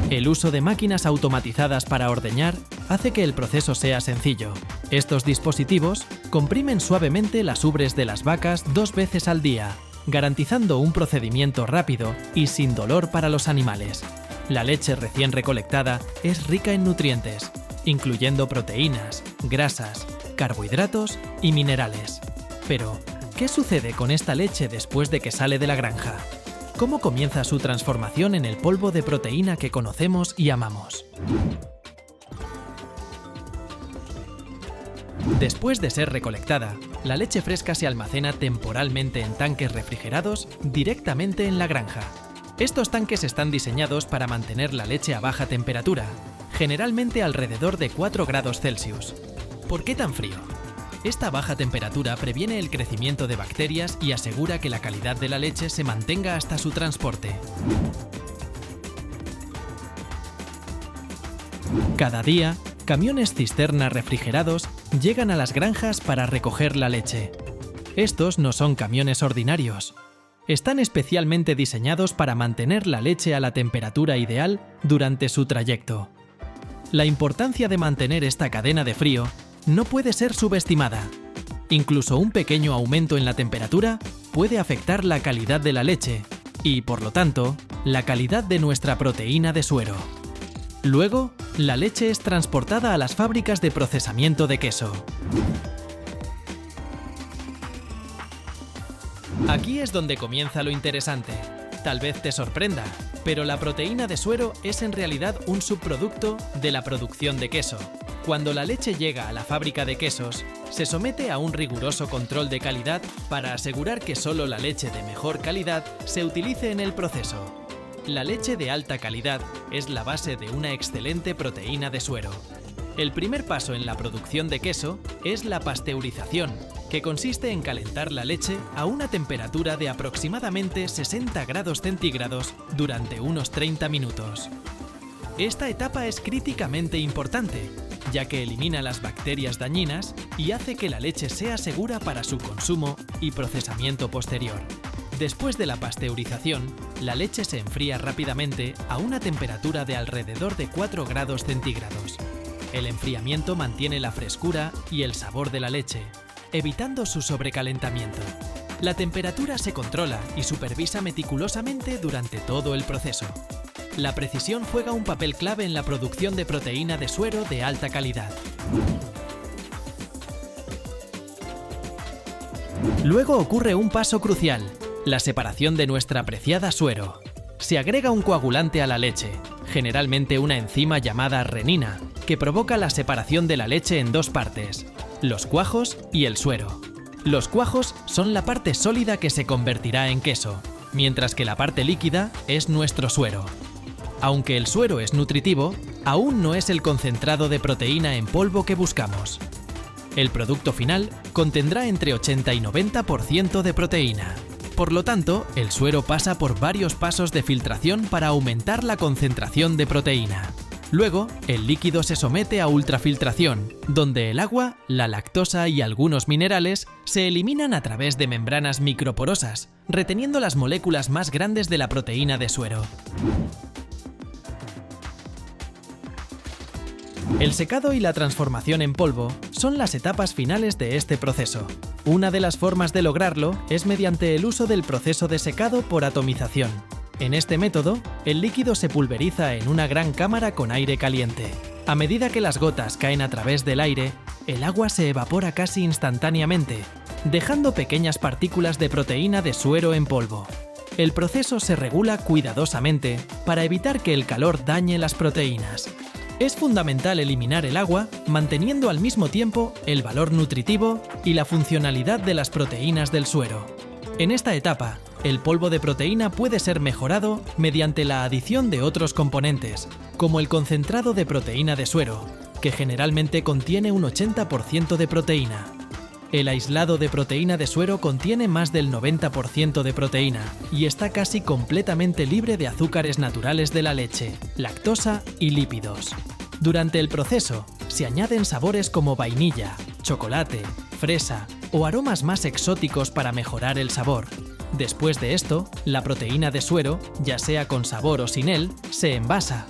El uso de máquinas automatizadas para ordeñar hace que el proceso sea sencillo. Estos dispositivos comprimen suavemente las ubres de las vacas 2 veces al día, garantizando un procedimiento rápido y sin dolor para los animales. La leche recién recolectada es rica en nutrientes, incluyendo proteínas, grasas, carbohidratos y minerales. Pero, ¿qué sucede con esta leche después de que sale de la granja? ¿Cómo comienza su transformación en el polvo de proteína que conocemos y amamos? Después de ser recolectada, la leche fresca se almacena temporalmente en tanques refrigerados directamente en la granja. Estos tanques están diseñados para mantener la leche a baja temperatura, generalmente alrededor de 4 grados Celsius. ¿Por qué tan frío? Esta baja temperatura previene el crecimiento de bacterias y asegura que la calidad de la leche se mantenga hasta su transporte. Cada día, camiones cisterna refrigerados llegan a las granjas para recoger la leche. Estos no son camiones ordinarios. Están especialmente diseñados para mantener la leche a la temperatura ideal durante su trayecto. La importancia de mantener esta cadena de frío no puede ser subestimada. Incluso un pequeño aumento en la temperatura puede afectar la calidad de la leche y, por lo tanto, la calidad de nuestra proteína de suero. Luego, la leche es transportada a las fábricas de procesamiento de queso. Aquí es donde comienza lo interesante. Tal vez te sorprenda, pero la proteína de suero es en realidad un subproducto de la producción de queso. Cuando la leche llega a la fábrica de quesos, se somete a un riguroso control de calidad para asegurar que solo la leche de mejor calidad se utilice en el proceso. La leche de alta calidad es la base de una excelente proteína de suero. El primer paso en la producción de queso es la pasteurización, que consiste en calentar la leche a una temperatura de aproximadamente 60 grados centígrados durante unos 30 minutos. Esta etapa es críticamente importante, ya que elimina las bacterias dañinas y hace que la leche sea segura para su consumo y procesamiento posterior. Después de la pasteurización, la leche se enfría rápidamente a una temperatura de alrededor de 4 grados centígrados. El enfriamiento mantiene la frescura y el sabor de la leche, evitando su sobrecalentamiento. La temperatura se controla y supervisa meticulosamente durante todo el proceso. La precisión juega un papel clave en la producción de proteína de suero de alta calidad. Luego ocurre un paso crucial, la separación de nuestra preciada suero. Se agrega un coagulante a la leche, generalmente una enzima llamada renina, que provoca la separación de la leche en 2 partes, los cuajos y el suero. Los cuajos son la parte sólida que se convertirá en queso, mientras que la parte líquida es nuestro suero. Aunque el suero es nutritivo, aún no es el concentrado de proteína en polvo que buscamos. El producto final contendrá entre 80 y 90% de proteína. Por lo tanto, el suero pasa por varios pasos de filtración para aumentar la concentración de proteína. Luego, el líquido se somete a ultrafiltración, donde el agua, la lactosa y algunos minerales se eliminan a través de membranas microporosas, reteniendo las moléculas más grandes de la proteína de suero. El secado y la transformación en polvo son las etapas finales de este proceso. Una de las formas de lograrlo es mediante el uso del proceso de secado por atomización. En este método, el líquido se pulveriza en una gran cámara con aire caliente. A medida que las gotas caen a través del aire, el agua se evapora casi instantáneamente, dejando pequeñas partículas de proteína de suero en polvo. El proceso se regula cuidadosamente para evitar que el calor dañe las proteínas. Es fundamental eliminar el agua, manteniendo al mismo tiempo el valor nutritivo y la funcionalidad de las proteínas del suero. En esta etapa, el polvo de proteína puede ser mejorado mediante la adición de otros componentes, como el concentrado de proteína de suero, que generalmente contiene un 80% de proteína. El aislado de proteína de suero contiene más del 90% de proteína y está casi completamente libre de azúcares naturales de la leche, lactosa y lípidos. Durante el proceso, se añaden sabores como vainilla, chocolate, fresa o aromas más exóticos para mejorar el sabor. Después de esto, la proteína de suero, ya sea con sabor o sin él, se envasa.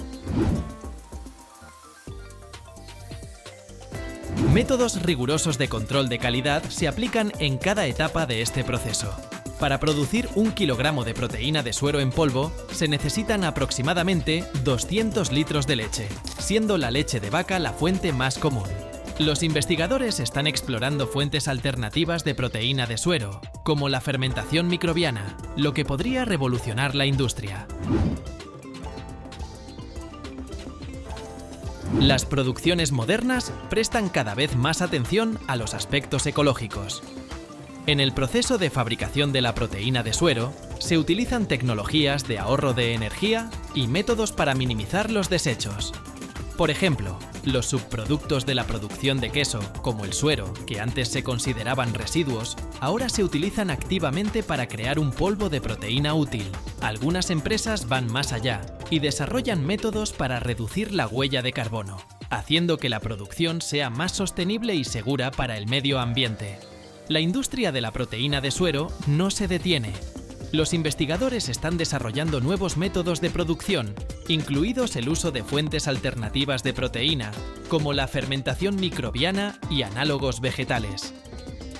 Métodos rigurosos de control de calidad se aplican en cada etapa de este proceso. Para producir 1 kilogramo de proteína de suero en polvo, se necesitan aproximadamente 200 litros de leche, siendo la leche de vaca la fuente más común. Los investigadores están explorando fuentes alternativas de proteína de suero, como la fermentación microbiana, lo que podría revolucionar la industria. Las producciones modernas prestan cada vez más atención a los aspectos ecológicos. En el proceso de fabricación de la proteína de suero, se utilizan tecnologías de ahorro de energía y métodos para minimizar los desechos. Por ejemplo, los subproductos de la producción de queso, como el suero, que antes se consideraban residuos, ahora se utilizan activamente para crear un polvo de proteína útil. Algunas empresas van más allá y desarrollan métodos para reducir la huella de carbono, haciendo que la producción sea más sostenible y segura para el medio ambiente. La industria de la proteína de suero no se detiene. Los investigadores están desarrollando nuevos métodos de producción, incluidos el uso de fuentes alternativas de proteína, como la fermentación microbiana y análogos vegetales.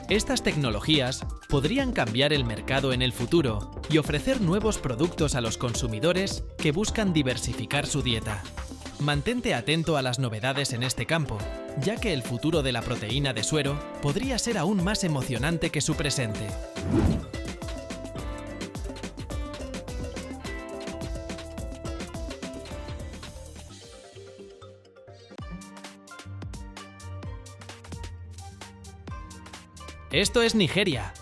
Estas tecnologías podrían cambiar el mercado en el futuro y ofrecer nuevos productos a los consumidores que buscan diversificar su dieta. Mantente atento a las novedades en este campo, ya que el futuro de la proteína de suero podría ser aún más emocionante que su presente. Esto es Nigeria.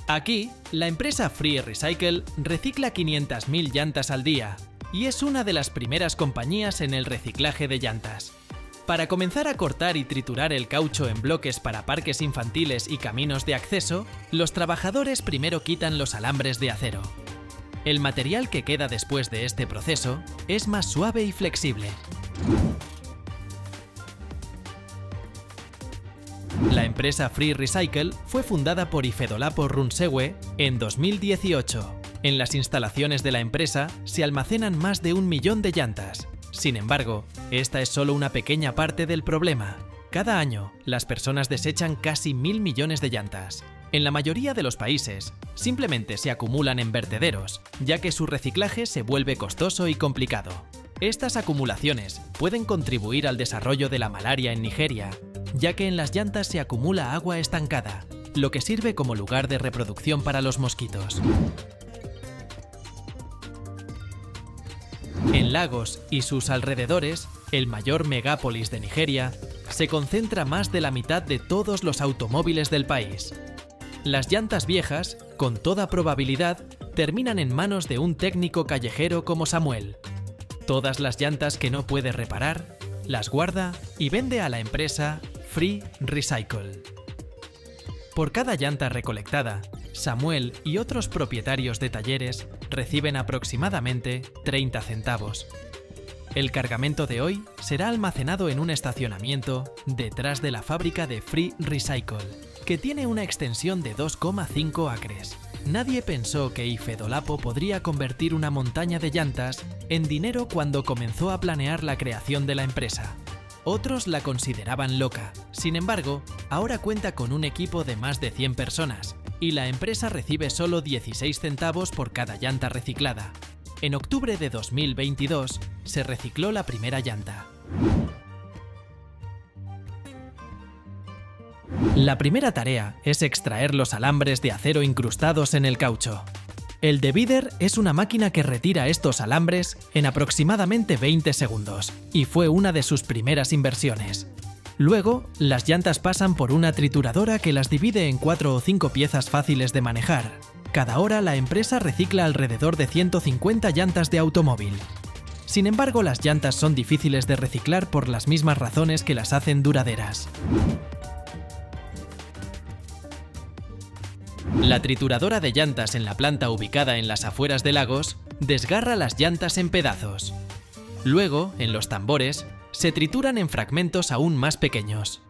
Aquí, la empresa Free Recycle recicla 500.000 llantas al día y es una de las primeras compañías en el reciclaje de llantas. Para comenzar a cortar y triturar el caucho en bloques para parques infantiles y caminos de acceso, los trabajadores primero quitan los alambres de acero. El material que queda después de este proceso es más suave y flexible. La empresa Free Recycle fue fundada por Ifedolapo Runsewe en 2018. En las instalaciones de la empresa se almacenan más de 1 millón de llantas. Sin embargo, esta es solo una pequeña parte del problema. Cada año, las personas desechan casi 1.000 millones de llantas. En la mayoría de los países, simplemente se acumulan en vertederos, ya que su reciclaje se vuelve costoso y complicado. Estas acumulaciones pueden contribuir al desarrollo de la malaria en Nigeria, ya que en las llantas se acumula agua estancada, lo que sirve como lugar de reproducción para los mosquitos. En Lagos y sus alrededores, el mayor megápolis de Nigeria, se concentra más de la mitad de todos los automóviles del país. Las llantas viejas, con toda probabilidad, terminan en manos de un técnico callejero como Samuel. Todas las llantas que no puede reparar, las guarda y vende a la empresa Free Recycle. Por cada llanta recolectada, Samuel y otros propietarios de talleres reciben aproximadamente 30 centavos. El cargamento de hoy será almacenado en un estacionamiento detrás de la fábrica de Free Recycle, que tiene una extensión de 2,5 acres. Nadie pensó que Ifedolapo podría convertir una montaña de llantas en dinero cuando comenzó a planear la creación de la empresa. Otros la consideraban loca. Sin embargo, ahora cuenta con un equipo de más de 100 personas y la empresa recibe solo 16 centavos por cada llanta reciclada. En octubre de 2022 se recicló la primera llanta. La primera tarea es extraer los alambres de acero incrustados en el caucho. El debider es una máquina que retira estos alambres en aproximadamente 20 segundos, y fue una de sus primeras inversiones. Luego, las llantas pasan por una trituradora que las divide en 4 o 5 piezas fáciles de manejar. Cada hora la empresa recicla alrededor de 150 llantas de automóvil. Sin embargo, las llantas son difíciles de reciclar por las mismas razones que las hacen duraderas. La trituradora de llantas en la planta ubicada en las afueras de Lagos desgarra las llantas en pedazos. Luego, en los tambores, se trituran en fragmentos aún más pequeños.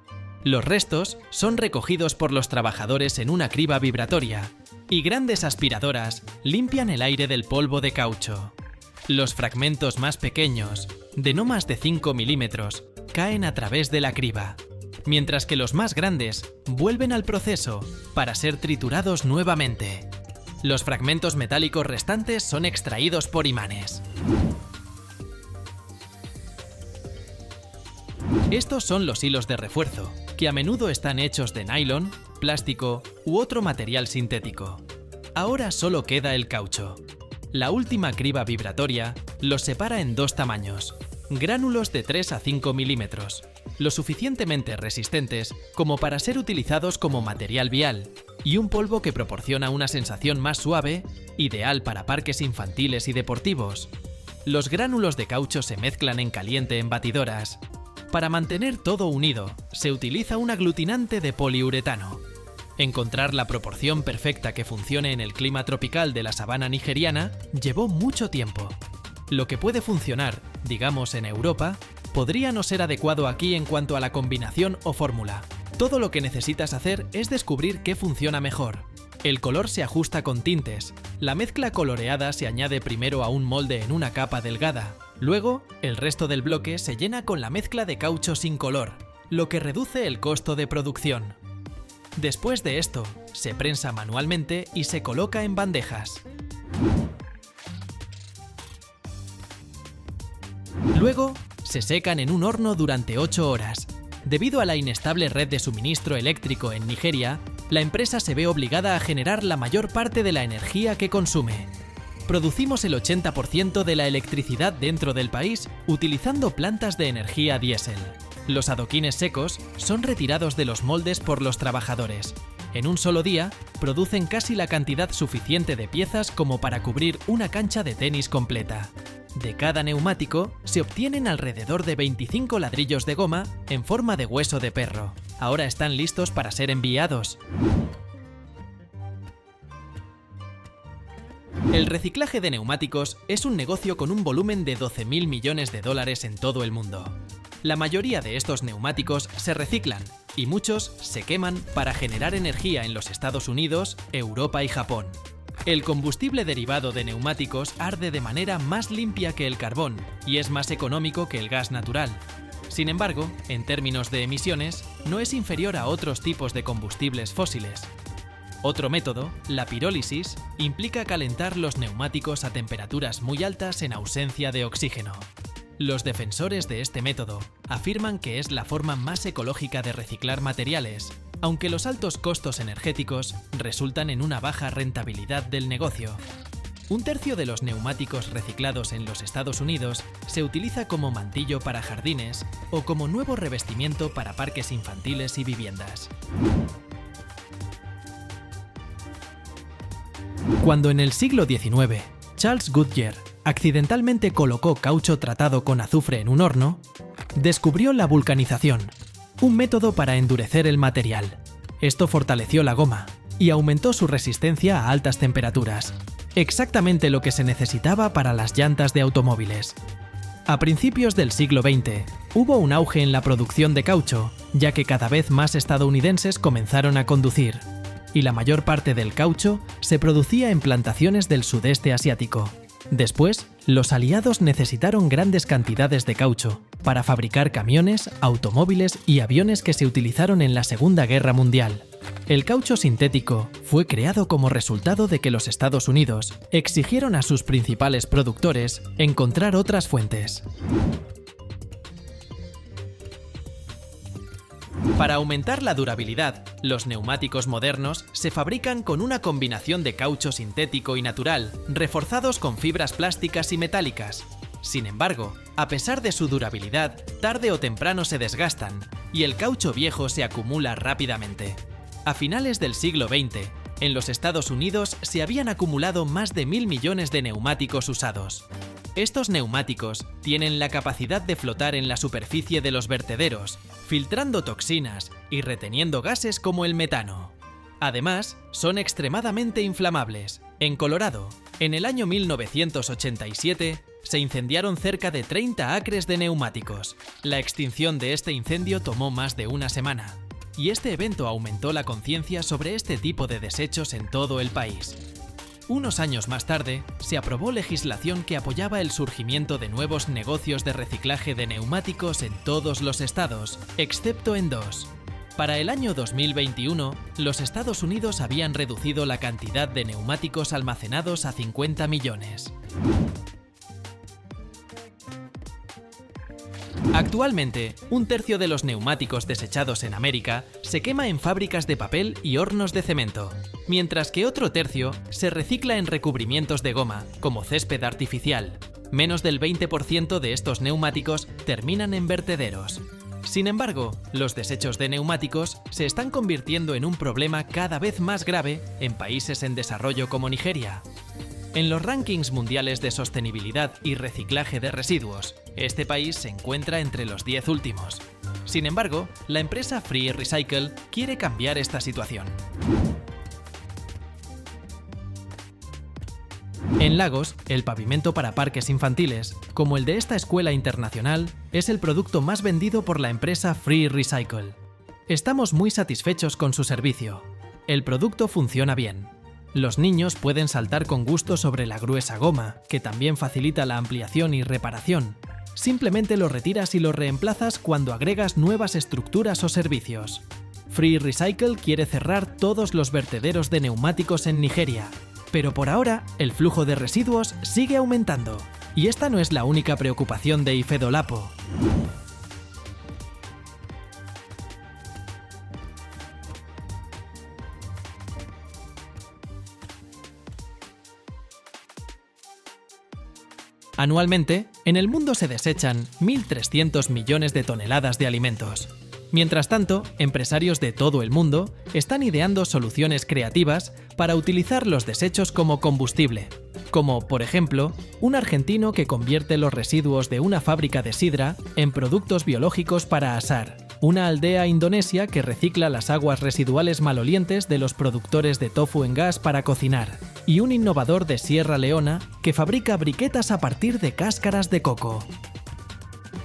Los restos son recogidos por los trabajadores en una criba vibratoria, y grandes aspiradoras limpian el aire del polvo de caucho. Los fragmentos más pequeños, de no más de 5 milímetros, caen a través de la criba, mientras que los más grandes vuelven al proceso para ser triturados nuevamente. Los fragmentos metálicos restantes son extraídos por imanes. Estos son los hilos de refuerzo, que a menudo están hechos de nylon, plástico u otro material sintético. Ahora solo queda el caucho. La última criba vibratoria los separa en dos tamaños: gránulos de 3 a 5 milímetros, lo suficientemente resistentes como para ser utilizados como material vial, y un polvo que proporciona una sensación más suave, ideal para parques infantiles y deportivos. Los gránulos de caucho se mezclan en caliente en batidoras. Para mantener todo unido, se utiliza un aglutinante de poliuretano. Encontrar la proporción perfecta que funcione en el clima tropical de la sabana nigeriana llevó mucho tiempo. Lo que puede funcionar, digamos, en Europa, podría no ser adecuado aquí en cuanto a la combinación o fórmula. Todo lo que necesitas hacer es descubrir qué funciona mejor. El color se ajusta con tintes. La mezcla coloreada se añade primero a un molde en una capa delgada. Luego, el resto del bloque se llena con la mezcla de caucho sin color, lo que reduce el costo de producción. Después de esto, se prensa manualmente y se coloca en bandejas. Luego, se secan en un horno durante 8 horas. Debido a la inestable red de suministro eléctrico en Nigeria, la empresa se ve obligada a generar la mayor parte de la energía que consume. Producimos el 80% de la electricidad dentro del país utilizando plantas de energía diésel. Los adoquines secos son retirados de los moldes por los trabajadores. En un solo día, producen casi la cantidad suficiente de piezas como para cubrir una cancha de tenis completa. De cada neumático se obtienen alrededor de 25 ladrillos de goma en forma de hueso de perro. Ahora están listos para ser enviados. El reciclaje de neumáticos es un negocio con un volumen de 12.000 millones de dólares en todo el mundo. La mayoría de estos neumáticos se reciclan y muchos se queman para generar energía en los Estados Unidos, Europa y Japón. El combustible derivado de neumáticos arde de manera más limpia que el carbón y es más económico que el gas natural. Sin embargo, en términos de emisiones, no es inferior a otros tipos de combustibles fósiles. Otro método, la pirólisis, implica calentar los neumáticos a temperaturas muy altas en ausencia de oxígeno. Los defensores de este método afirman que es la forma más ecológica de reciclar materiales, aunque los altos costos energéticos resultan en una baja rentabilidad del negocio. Un tercio de los neumáticos reciclados en los Estados Unidos se utiliza como mantillo para jardines o como nuevo revestimiento para parques infantiles y viviendas. Cuando en el siglo XIX, Charles Goodyear accidentalmente colocó caucho tratado con azufre en un horno, descubrió la vulcanización, un método para endurecer el material. Esto fortaleció la goma y aumentó su resistencia a altas temperaturas, exactamente lo que se necesitaba para las llantas de automóviles. A principios del siglo XX, hubo un auge en la producción de caucho, ya que cada vez más estadounidenses comenzaron a conducir, y la mayor parte del caucho se producía en plantaciones del sudeste asiático. Después, los aliados necesitaron grandes cantidades de caucho para fabricar camiones, automóviles y aviones que se utilizaron en la Segunda Guerra Mundial. El caucho sintético fue creado como resultado de que los Estados Unidos exigieron a sus principales productores encontrar otras fuentes. Para aumentar la durabilidad, los neumáticos modernos se fabrican con una combinación de caucho sintético y natural, reforzados con fibras plásticas y metálicas. Sin embargo, a pesar de su durabilidad, tarde o temprano se desgastan, y el caucho viejo se acumula rápidamente. A finales del siglo XX, en los Estados Unidos se habían acumulado más de 1.000 millones de neumáticos usados. Estos neumáticos tienen la capacidad de flotar en la superficie de los vertederos, filtrando toxinas y reteniendo gases como el metano. Además, son extremadamente inflamables. En Colorado, en el año 1987, se incendiaron cerca de 30 acres de neumáticos. La extinción de este incendio tomó más de una semana, y este evento aumentó la conciencia sobre este tipo de desechos en todo el país. Unos años más tarde, se aprobó legislación que apoyaba el surgimiento de nuevos negocios de reciclaje de neumáticos en todos los estados, excepto en 2. Para el año 2021, los Estados Unidos habían reducido la cantidad de neumáticos almacenados a 50 millones. Actualmente, un tercio de los neumáticos desechados en América se quema en fábricas de papel y hornos de cemento, mientras que otro tercio se recicla en recubrimientos de goma, como césped artificial. Menos del 20% de estos neumáticos terminan en vertederos. Sin embargo, los desechos de neumáticos se están convirtiendo en un problema cada vez más grave en países en desarrollo como Nigeria. En los rankings mundiales de sostenibilidad y reciclaje de residuos, este país se encuentra entre los 10 últimos. Sin embargo, la empresa Free Recycle quiere cambiar esta situación. En Lagos, el pavimento para parques infantiles, como el de esta escuela internacional, es el producto más vendido por la empresa Free Recycle. Estamos muy satisfechos con su servicio. El producto funciona bien. Los niños pueden saltar con gusto sobre la gruesa goma, que también facilita la ampliación y reparación. Simplemente lo retiras y lo reemplazas cuando agregas nuevas estructuras o servicios. Free Recycle quiere cerrar todos los vertederos de neumáticos en Nigeria, pero por ahora el flujo de residuos sigue aumentando. Y esta no es la única preocupación de Ifedolapo. Anualmente, en el mundo se desechan 1.300 millones de toneladas de alimentos. Mientras tanto, empresarios de todo el mundo están ideando soluciones creativas para utilizar los desechos como combustible, como, por ejemplo, un argentino que convierte los residuos de una fábrica de sidra en productos biológicos para asar, una aldea indonesia que recicla las aguas residuales malolientes de los productores de tofu en gas para cocinar, y un innovador de Sierra Leona que fabrica briquetas a partir de cáscaras de coco.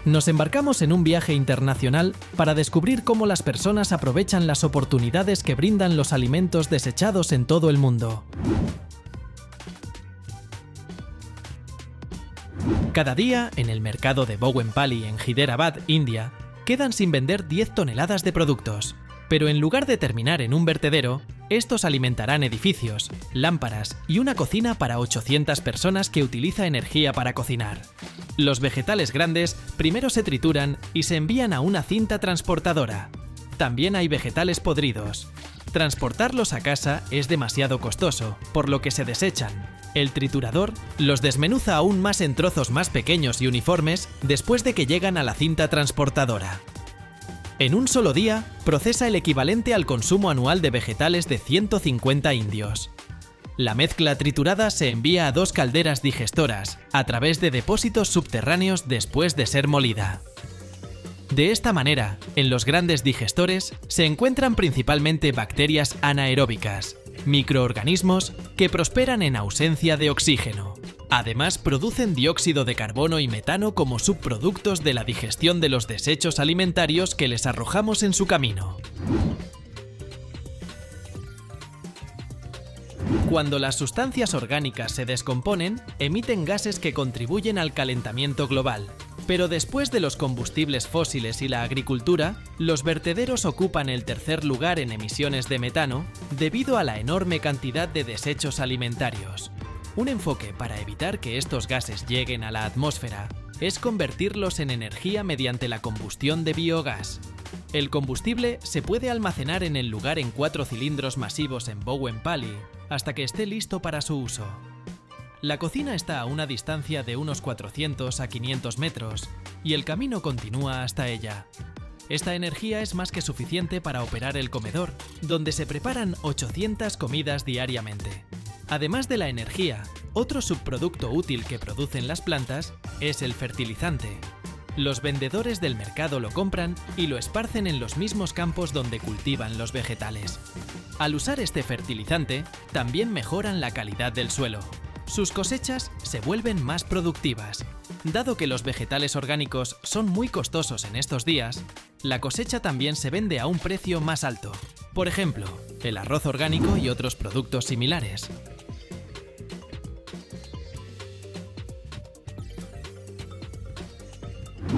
Nos embarcamos en un viaje internacional para descubrir cómo las personas aprovechan las oportunidades que brindan los alimentos desechados en todo el mundo. Cada día, en el mercado de Bowenpally en Hyderabad, India, quedan sin vender 10 toneladas de productos. Pero en lugar de terminar en un vertedero, estos alimentarán edificios, lámparas y una cocina para 800 personas que utiliza energía para cocinar. Los vegetales grandes primero se trituran y se envían a una cinta transportadora. También hay vegetales podridos. Transportarlos a casa es demasiado costoso, por lo que se desechan. El triturador los desmenuza aún más en trozos más pequeños y uniformes después de que llegan a la cinta transportadora. En un solo día, procesa el equivalente al consumo anual de vegetales de 150 indios. La mezcla triturada se envía a 2 calderas digestoras, a través de depósitos subterráneos después de ser molida. De esta manera, en los grandes digestores se encuentran principalmente bacterias anaeróbicas, microorganismos que prosperan en ausencia de oxígeno. Además, producen dióxido de carbono y metano como subproductos de la digestión de los desechos alimentarios que les arrojamos en su camino. Cuando las sustancias orgánicas se descomponen, emiten gases que contribuyen al calentamiento global. Pero después de los combustibles fósiles y la agricultura, los vertederos ocupan el tercer lugar en emisiones de metano debido a la enorme cantidad de desechos alimentarios. Un enfoque para evitar que estos gases lleguen a la atmósfera es convertirlos en energía mediante la combustión de biogás. El combustible se puede almacenar en el lugar en 4 cilindros masivos en Bowen Pally hasta que esté listo para su uso. La cocina está a una distancia de unos 400 a 500 metros y el camino continúa hasta ella. Esta energía es más que suficiente para operar el comedor, donde se preparan 800 comidas diariamente. Además de la energía, otro subproducto útil que producen las plantas es el fertilizante. Los vendedores del mercado lo compran y lo esparcen en los mismos campos donde cultivan los vegetales. Al usar este fertilizante, también mejoran la calidad del suelo. Sus cosechas se vuelven más productivas. Dado que los vegetales orgánicos son muy costosos en estos días, la cosecha también se vende a un precio más alto. Por ejemplo, el arroz orgánico y otros productos similares.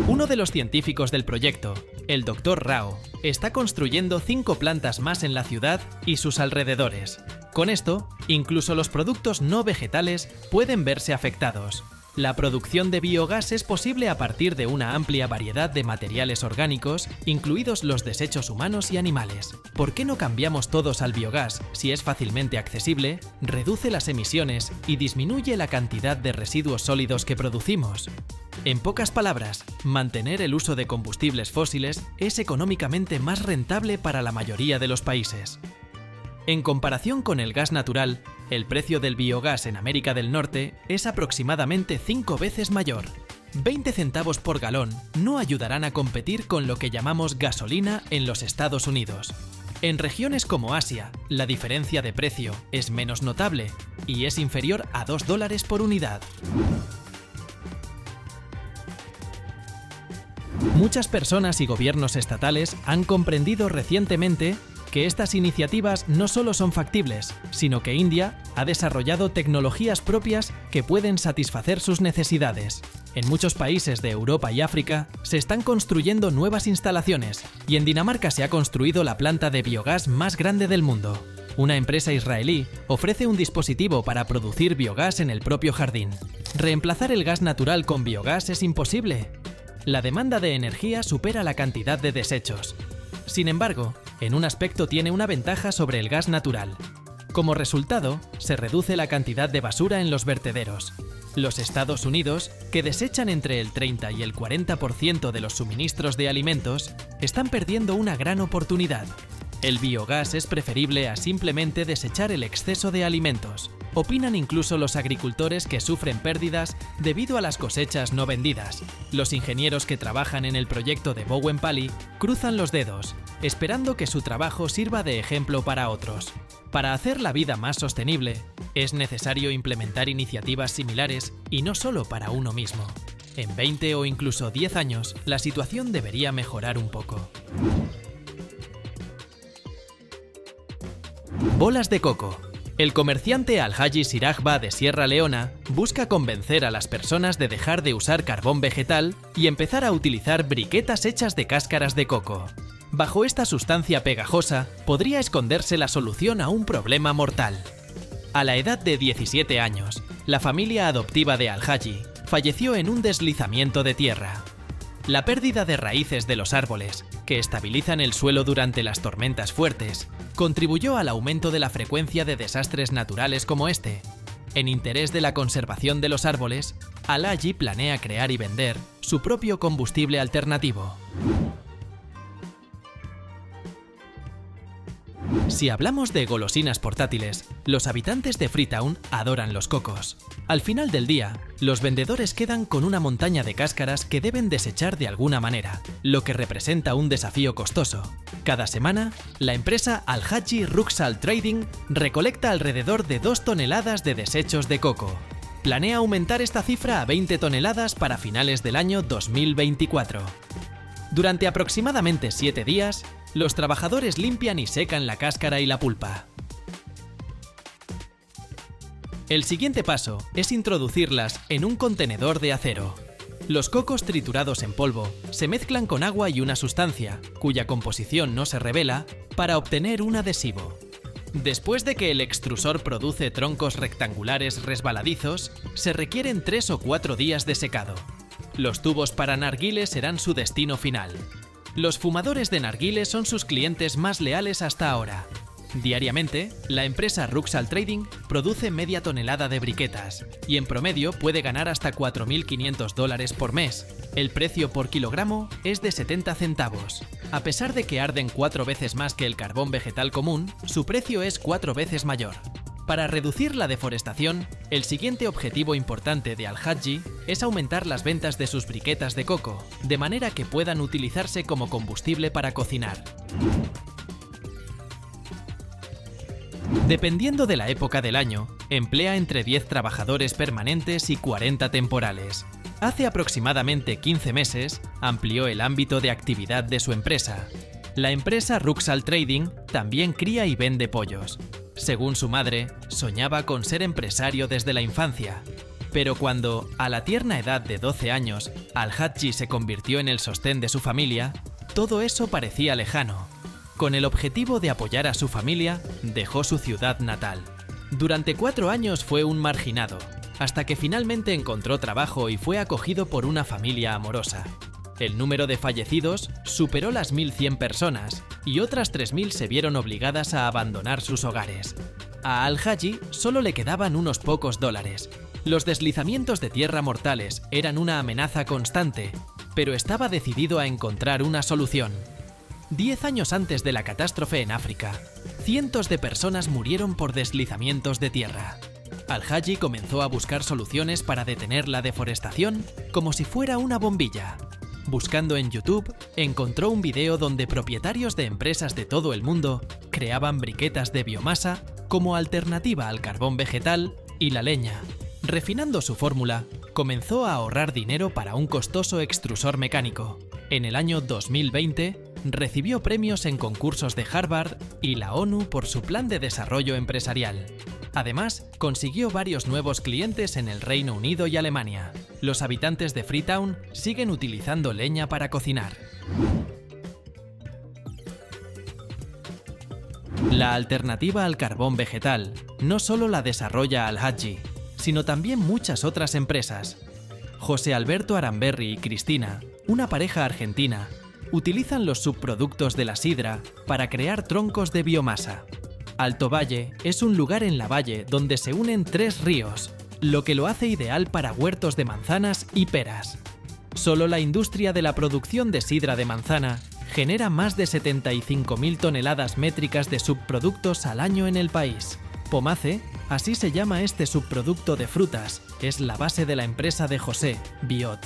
Uno de los científicos del proyecto, el Dr. Rao, está construyendo 5 plantas más en la ciudad y sus alrededores. Con esto, incluso los productos no vegetales pueden verse afectados. La producción de biogás es posible a partir de una amplia variedad de materiales orgánicos, incluidos los desechos humanos y animales. ¿Por qué no cambiamos todos al biogás si es fácilmente accesible, reduce las emisiones y disminuye la cantidad de residuos sólidos que producimos? En pocas palabras, mantener el uso de combustibles fósiles es económicamente más rentable para la mayoría de los países. En comparación con el gas natural, el precio del biogás en América del Norte es aproximadamente 5 veces mayor. 20 centavos por galón no ayudarán a competir con lo que llamamos gasolina en los Estados Unidos. En regiones como Asia, la diferencia de precio es menos notable y es inferior a $2 por unidad. Muchas personas y gobiernos estatales han comprendido recientemente que estas iniciativas no solo son factibles, sino que India ha desarrollado tecnologías propias que pueden satisfacer sus necesidades. En muchos países de Europa y África se están construyendo nuevas instalaciones y en Dinamarca se ha construido la planta de biogás más grande del mundo. Una empresa israelí ofrece un dispositivo para producir biogás en el propio jardín. Reemplazar el gas natural con biogás es imposible. La demanda de energía supera la cantidad de desechos. Sin embargo, en un aspecto tiene una ventaja sobre el gas natural. Como resultado, se reduce la cantidad de basura en los vertederos. Los Estados Unidos, que desechan entre el 30 y el 40% de los suministros de alimentos, están perdiendo una gran oportunidad. El biogás es preferible a simplemente desechar el exceso de alimentos. Opinan incluso los agricultores que sufren pérdidas debido a las cosechas no vendidas. Los ingenieros que trabajan en el proyecto de Bowen Pally cruzan los dedos, esperando que su trabajo sirva de ejemplo para otros. Para hacer la vida más sostenible, es necesario implementar iniciativas similares y no solo para uno mismo. En 20 o incluso 10 años, la situación debería mejorar un poco. Bolas de coco. El comerciante Alhaji Sirajba de Sierra Leona busca convencer a las personas de dejar de usar carbón vegetal y empezar a utilizar briquetas hechas de cáscaras de coco. Bajo esta sustancia pegajosa podría esconderse la solución a un problema mortal. A la edad de 17 años, la familia adoptiva de Alhaji falleció en un deslizamiento de tierra. La pérdida de raíces de los árboles, que estabilizan el suelo durante las tormentas fuertes, contribuyó al aumento de la frecuencia de desastres naturales como este. En interés de la conservación de los árboles, Alhaji planea crear y vender su propio combustible alternativo. Si hablamos de golosinas portátiles, los habitantes de Freetown adoran los cocos. Al final del día, los vendedores quedan con una montaña de cáscaras que deben desechar de alguna manera, lo que representa un desafío costoso. Cada semana, la empresa Alhaji Ruksal Trading recolecta alrededor de 2 toneladas de desechos de coco. Planea aumentar esta cifra a 20 toneladas para finales del año 2024. Durante aproximadamente 7 días, los trabajadores limpian y secan la cáscara y la pulpa. El siguiente paso es introducirlas en un contenedor de acero. Los cocos triturados en polvo se mezclan con agua y una sustancia, cuya composición no se revela, para obtener un adhesivo. Después de que el extrusor produce troncos rectangulares resbaladizos, se requieren 3 o 4 días de secado. Los tubos para narguiles serán su destino final. Los fumadores de narguilé son sus clientes más leales hasta ahora. Diariamente, la empresa Ruxal Trading produce media tonelada de briquetas y en promedio puede ganar hasta $4.500 por mes. El precio por kilogramo es de 70 centavos. A pesar de que arden 4 veces más que el carbón vegetal común, su precio es 4 veces mayor. Para reducir la deforestación, el siguiente objetivo importante de Al-Hadji es aumentar las ventas de sus briquetas de coco, de manera que puedan utilizarse como combustible para cocinar. Dependiendo de la época del año, emplea entre 10 trabajadores permanentes y 40 temporales. Hace aproximadamente 15 meses, amplió el ámbito de actividad de su empresa. La empresa Ruxal Trading también cría y vende pollos. Según su madre, soñaba con ser empresario desde la infancia. Pero cuando, a la tierna edad de 12 años, Al-Hadji se convirtió en el sostén de su familia, todo eso parecía lejano. Con el objetivo de apoyar a su familia, dejó su ciudad natal. Durante 4 años fue un marginado, hasta que finalmente encontró trabajo y fue acogido por una familia amorosa. El número de fallecidos superó las 1.100 personas y otras 3.000 se vieron obligadas a abandonar sus hogares. A Al-Hadji solo le quedaban unos pocos dólares. Los deslizamientos de tierra mortales eran una amenaza constante, pero estaba decidido a encontrar una solución. 10 años antes de la catástrofe en África, cientos de personas murieron por deslizamientos de tierra. Al-Hadji comenzó a buscar soluciones para detener la deforestación como si fuera una bombilla. Buscando en YouTube, encontró un video donde propietarios de empresas de todo el mundo creaban briquetas de biomasa como alternativa al carbón vegetal y la leña. Refinando su fórmula, comenzó a ahorrar dinero para un costoso extrusor mecánico. En el año 2020, recibió premios en concursos de Harvard y la ONU por su plan de desarrollo empresarial. Además, consiguió varios nuevos clientes en el Reino Unido y Alemania. Los habitantes de Freetown siguen utilizando leña para cocinar. La alternativa al carbón vegetal no solo la desarrolla Al-Hadji, sino también muchas otras empresas. José Alberto Aramberri y Cristina, una pareja argentina, utilizan los subproductos de la sidra para crear troncos de biomasa. Alto Valle es un lugar en la valle donde se unen 3 ríos, lo que lo hace ideal para huertos de manzanas y peras. Solo la industria de la producción de sidra de manzana genera más de 75.000 toneladas métricas de subproductos al año en el país. Pomace, así se llama este subproducto de frutas, es la base de la empresa de José, Biot.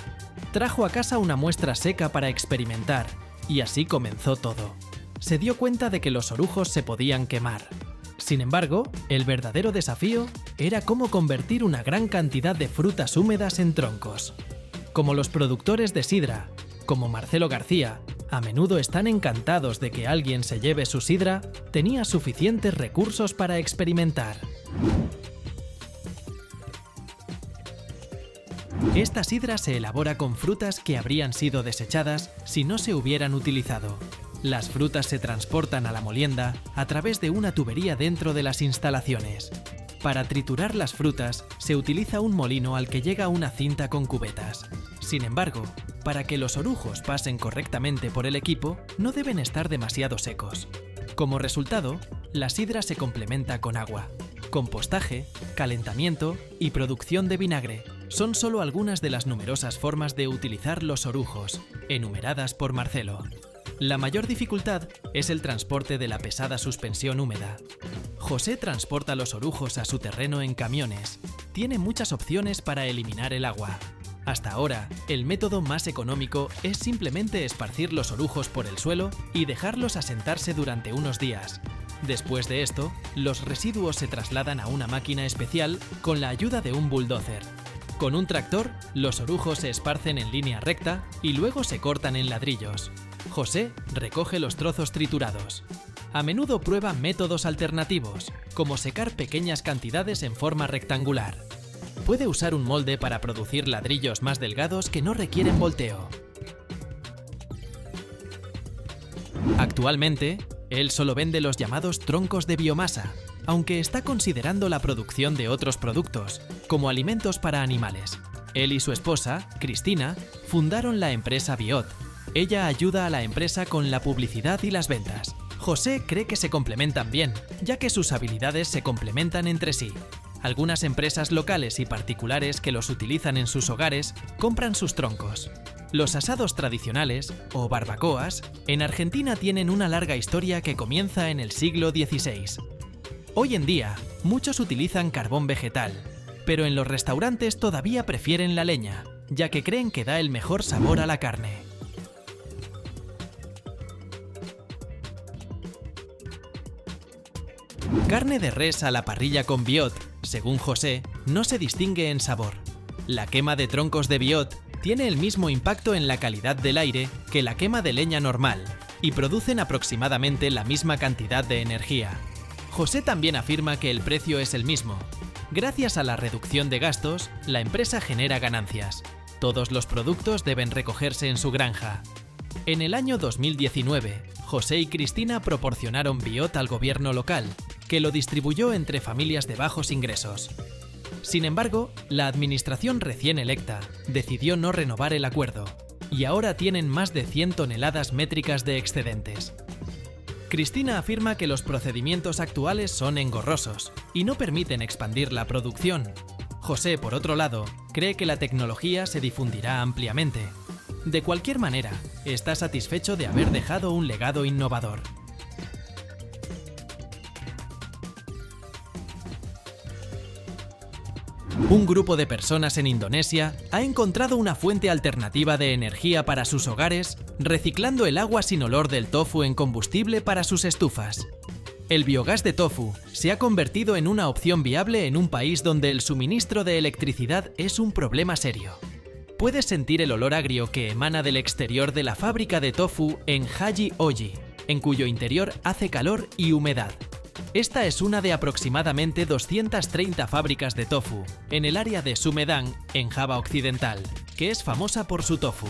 Trajo a casa una muestra seca para experimentar, y así comenzó todo. Se dio cuenta de que los orujos se podían quemar. Sin embargo, el verdadero desafío era cómo convertir una gran cantidad de frutas húmedas en troncos. Como los productores de sidra, como Marcelo García, a menudo están encantados de que alguien se lleve su sidra, tenía suficientes recursos para experimentar. Esta sidra se elabora con frutas que habrían sido desechadas si no se hubieran utilizado. Las frutas se transportan a la molienda a través de una tubería dentro de las instalaciones. Para triturar las frutas se utiliza un molino al que llega una cinta con cubetas. Sin embargo, para que los orujos pasen correctamente por el equipo, no deben estar demasiado secos. Como resultado, la sidra se complementa con agua. Compostaje, calentamiento y producción de vinagre son solo algunas de las numerosas formas de utilizar los orujos, enumeradas por Marcelo. La mayor dificultad es el transporte de la pesada suspensión húmeda. José transporta los orujos a su terreno en camiones. Tiene muchas opciones para eliminar el agua. Hasta ahora, el método más económico es simplemente esparcir los orujos por el suelo y dejarlos asentarse durante unos días. Después de esto, los residuos se trasladan a una máquina especial con la ayuda de un bulldozer. Con un tractor, los orujos se esparcen en línea recta y luego se cortan en ladrillos. José recoge los trozos triturados. A menudo prueba métodos alternativos, como secar pequeñas cantidades en forma rectangular. Puede usar un molde para producir ladrillos más delgados que no requieren volteo. Actualmente, él solo vende los llamados troncos de biomasa, aunque está considerando la producción de otros productos, como alimentos para animales. Él y su esposa, Cristina, fundaron la empresa Biot. Ella ayuda a la empresa con la publicidad y las ventas. José cree que se complementan bien, ya que sus habilidades se complementan entre sí. Algunas empresas locales y particulares que los utilizan en sus hogares compran sus troncos. Los asados tradicionales, o barbacoas, en Argentina tienen una larga historia que comienza en el siglo XVI. Hoy en día, muchos utilizan carbón vegetal, pero en los restaurantes todavía prefieren la leña, ya que creen que da el mejor sabor a la carne. Carne de res a la parrilla con biot, según José, no se distingue en sabor. La quema de troncos de biot tiene el mismo impacto en la calidad del aire que la quema de leña normal, y producen aproximadamente la misma cantidad de energía. José también afirma que el precio es el mismo. Gracias a la reducción de gastos, la empresa genera ganancias. Todos los productos deben recogerse en su granja. En el año 2019, José y Cristina proporcionaron biot al gobierno local, que lo distribuyó entre familias de bajos ingresos. Sin embargo, la administración recién electa decidió no renovar el acuerdo, y ahora tienen más de 100 toneladas métricas de excedentes. Cristina afirma que los procedimientos actuales son engorrosos y no permiten expandir la producción. José, por otro lado, cree que la tecnología se difundirá ampliamente. De cualquier manera, está satisfecho de haber dejado un legado innovador. Un grupo de personas en Indonesia ha encontrado una fuente alternativa de energía para sus hogares, reciclando el agua sin olor del tofu en combustible para sus estufas. El biogás de tofu se ha convertido en una opción viable en un país donde el suministro de electricidad es un problema serio. Puedes sentir el olor agrio que emana del exterior de la fábrica de tofu en Haji Oji, en cuyo interior hace calor y humedad. Esta es una de aproximadamente 230 fábricas de tofu en el área de Sumedang, en Java Occidental, que es famosa por su tofu.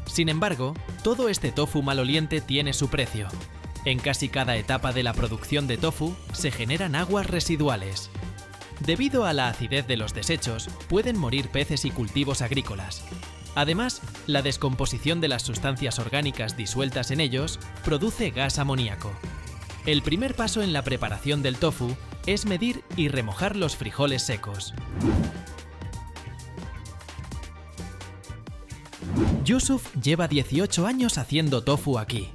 Sin embargo, todo este tofu maloliente tiene su precio. En casi cada etapa de la producción de tofu se generan aguas residuales. Debido a la acidez de los desechos, pueden morir peces y cultivos agrícolas. Además, la descomposición de las sustancias orgánicas disueltas en ellos produce gas amoníaco. El primer paso en la preparación del tofu es medir y remojar los frijoles secos. Yusuf lleva 18 años haciendo tofu aquí.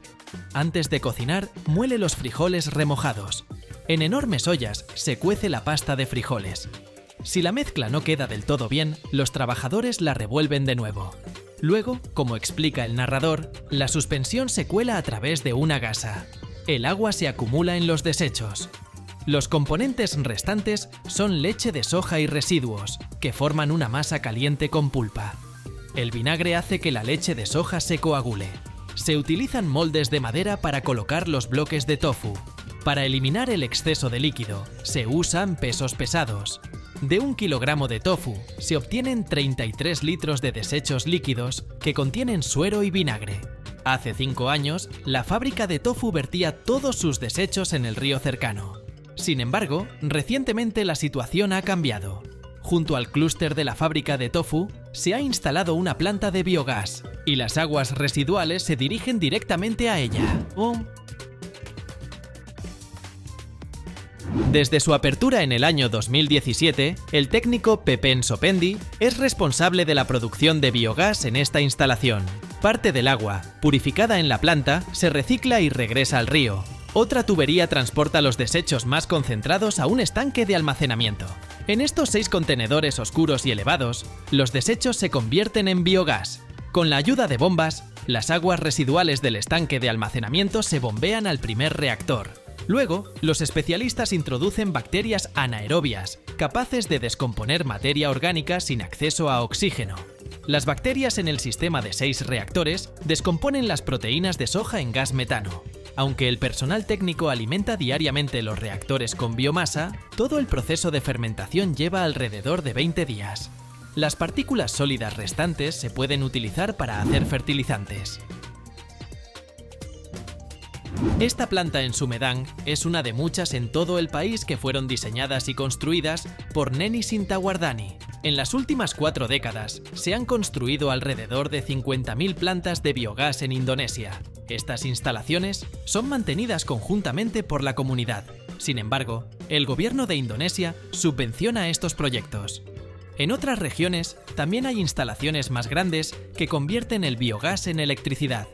Antes de cocinar, muele los frijoles remojados. En enormes ollas se cuece la pasta de frijoles. Si la mezcla no queda del todo bien, los trabajadores la revuelven de nuevo. Luego, como explica el narrador, la suspensión se cuela a través de una gasa. El agua se acumula en los desechos. Los componentes restantes son leche de soja y residuos, que forman una masa caliente con pulpa. El vinagre hace que la leche de soja se coagule. Se utilizan moldes de madera para colocar los bloques de tofu. Para eliminar el exceso de líquido, se usan pesos pesados. De 1 kilogramo de tofu se obtienen 33 litros de desechos líquidos que contienen suero y vinagre. Hace 5 años, la fábrica de tofu vertía todos sus desechos en el río cercano. Sin embargo, recientemente la situación ha cambiado. Junto al clúster de la fábrica de tofu, se ha instalado una planta de biogás, y las aguas residuales se dirigen directamente a ella. Desde su apertura en el año 2017, el técnico Pepen Sopendi es responsable de la producción de biogás en esta instalación. Parte del agua, purificada en la planta, se recicla y regresa al río. Otra tubería transporta los desechos más concentrados a un estanque de almacenamiento. En estos 6 contenedores oscuros y elevados, los desechos se convierten en biogás. Con la ayuda de bombas, las aguas residuales del estanque de almacenamiento se bombean al primer reactor. Luego, los especialistas introducen bacterias anaerobias, capaces de descomponer materia orgánica sin acceso a oxígeno. Las bacterias en el sistema de 6 reactores descomponen las proteínas de soja en gas metano. Aunque el personal técnico alimenta diariamente los reactores con biomasa, todo el proceso de fermentación lleva alrededor de 20 días. Las partículas sólidas restantes se pueden utilizar para hacer fertilizantes. Esta planta en Sumedang es una de muchas en todo el país que fueron diseñadas y construidas por Neni Sintawardani, En las últimas 4 décadas se han construido alrededor de 50.000 plantas de biogás en Indonesia. Estas instalaciones son mantenidas conjuntamente por la comunidad. Sin embargo, el gobierno de Indonesia subvenciona estos proyectos. En otras regiones también hay instalaciones más grandes que convierten el biogás en electricidad.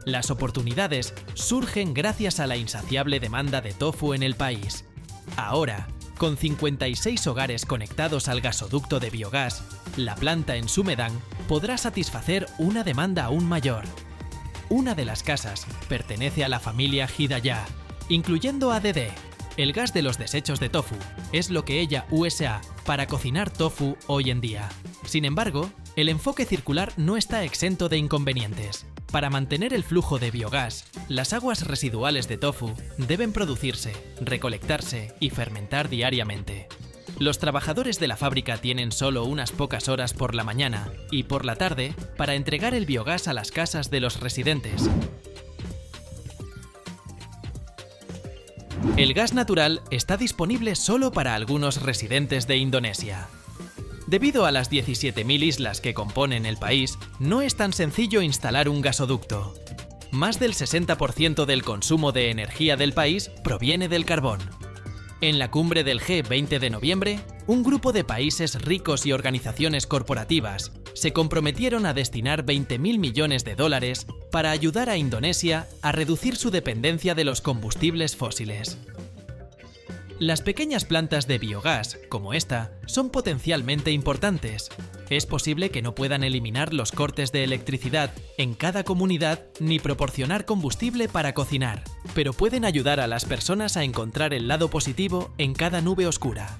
Las oportunidades surgen gracias a la insaciable demanda de tofu en el país. Ahora, con 56 hogares conectados al gasoducto de biogás, la planta en Sumedang podrá satisfacer una demanda aún mayor. Una de las casas pertenece a la familia Hidayah, incluyendo ADD. El gas de los desechos de tofu es lo que ella usa para cocinar tofu hoy en día. Sin embargo, el enfoque circular no está exento de inconvenientes. Para mantener el flujo de biogás, las aguas residuales de tofu deben producirse, recolectarse y fermentar diariamente. Los trabajadores de la fábrica tienen solo unas pocas horas por la mañana y por la tarde para entregar el biogás a las casas de los residentes. El gas natural está disponible solo para algunos residentes de Indonesia. Debido a las 17.000 islas que componen el país, no es tan sencillo instalar un gasoducto. Más del 60% del consumo de energía del país proviene del carbón. En la cumbre del G20 de noviembre, un grupo de países ricos y organizaciones corporativas se comprometieron a destinar $20.000 millones para ayudar a Indonesia a reducir su dependencia de los combustibles fósiles. Las pequeñas plantas de biogás, como esta, son potencialmente importantes. Es posible que no puedan eliminar los cortes de electricidad en cada comunidad ni proporcionar combustible para cocinar, pero pueden ayudar a las personas a encontrar el lado positivo en cada nube oscura.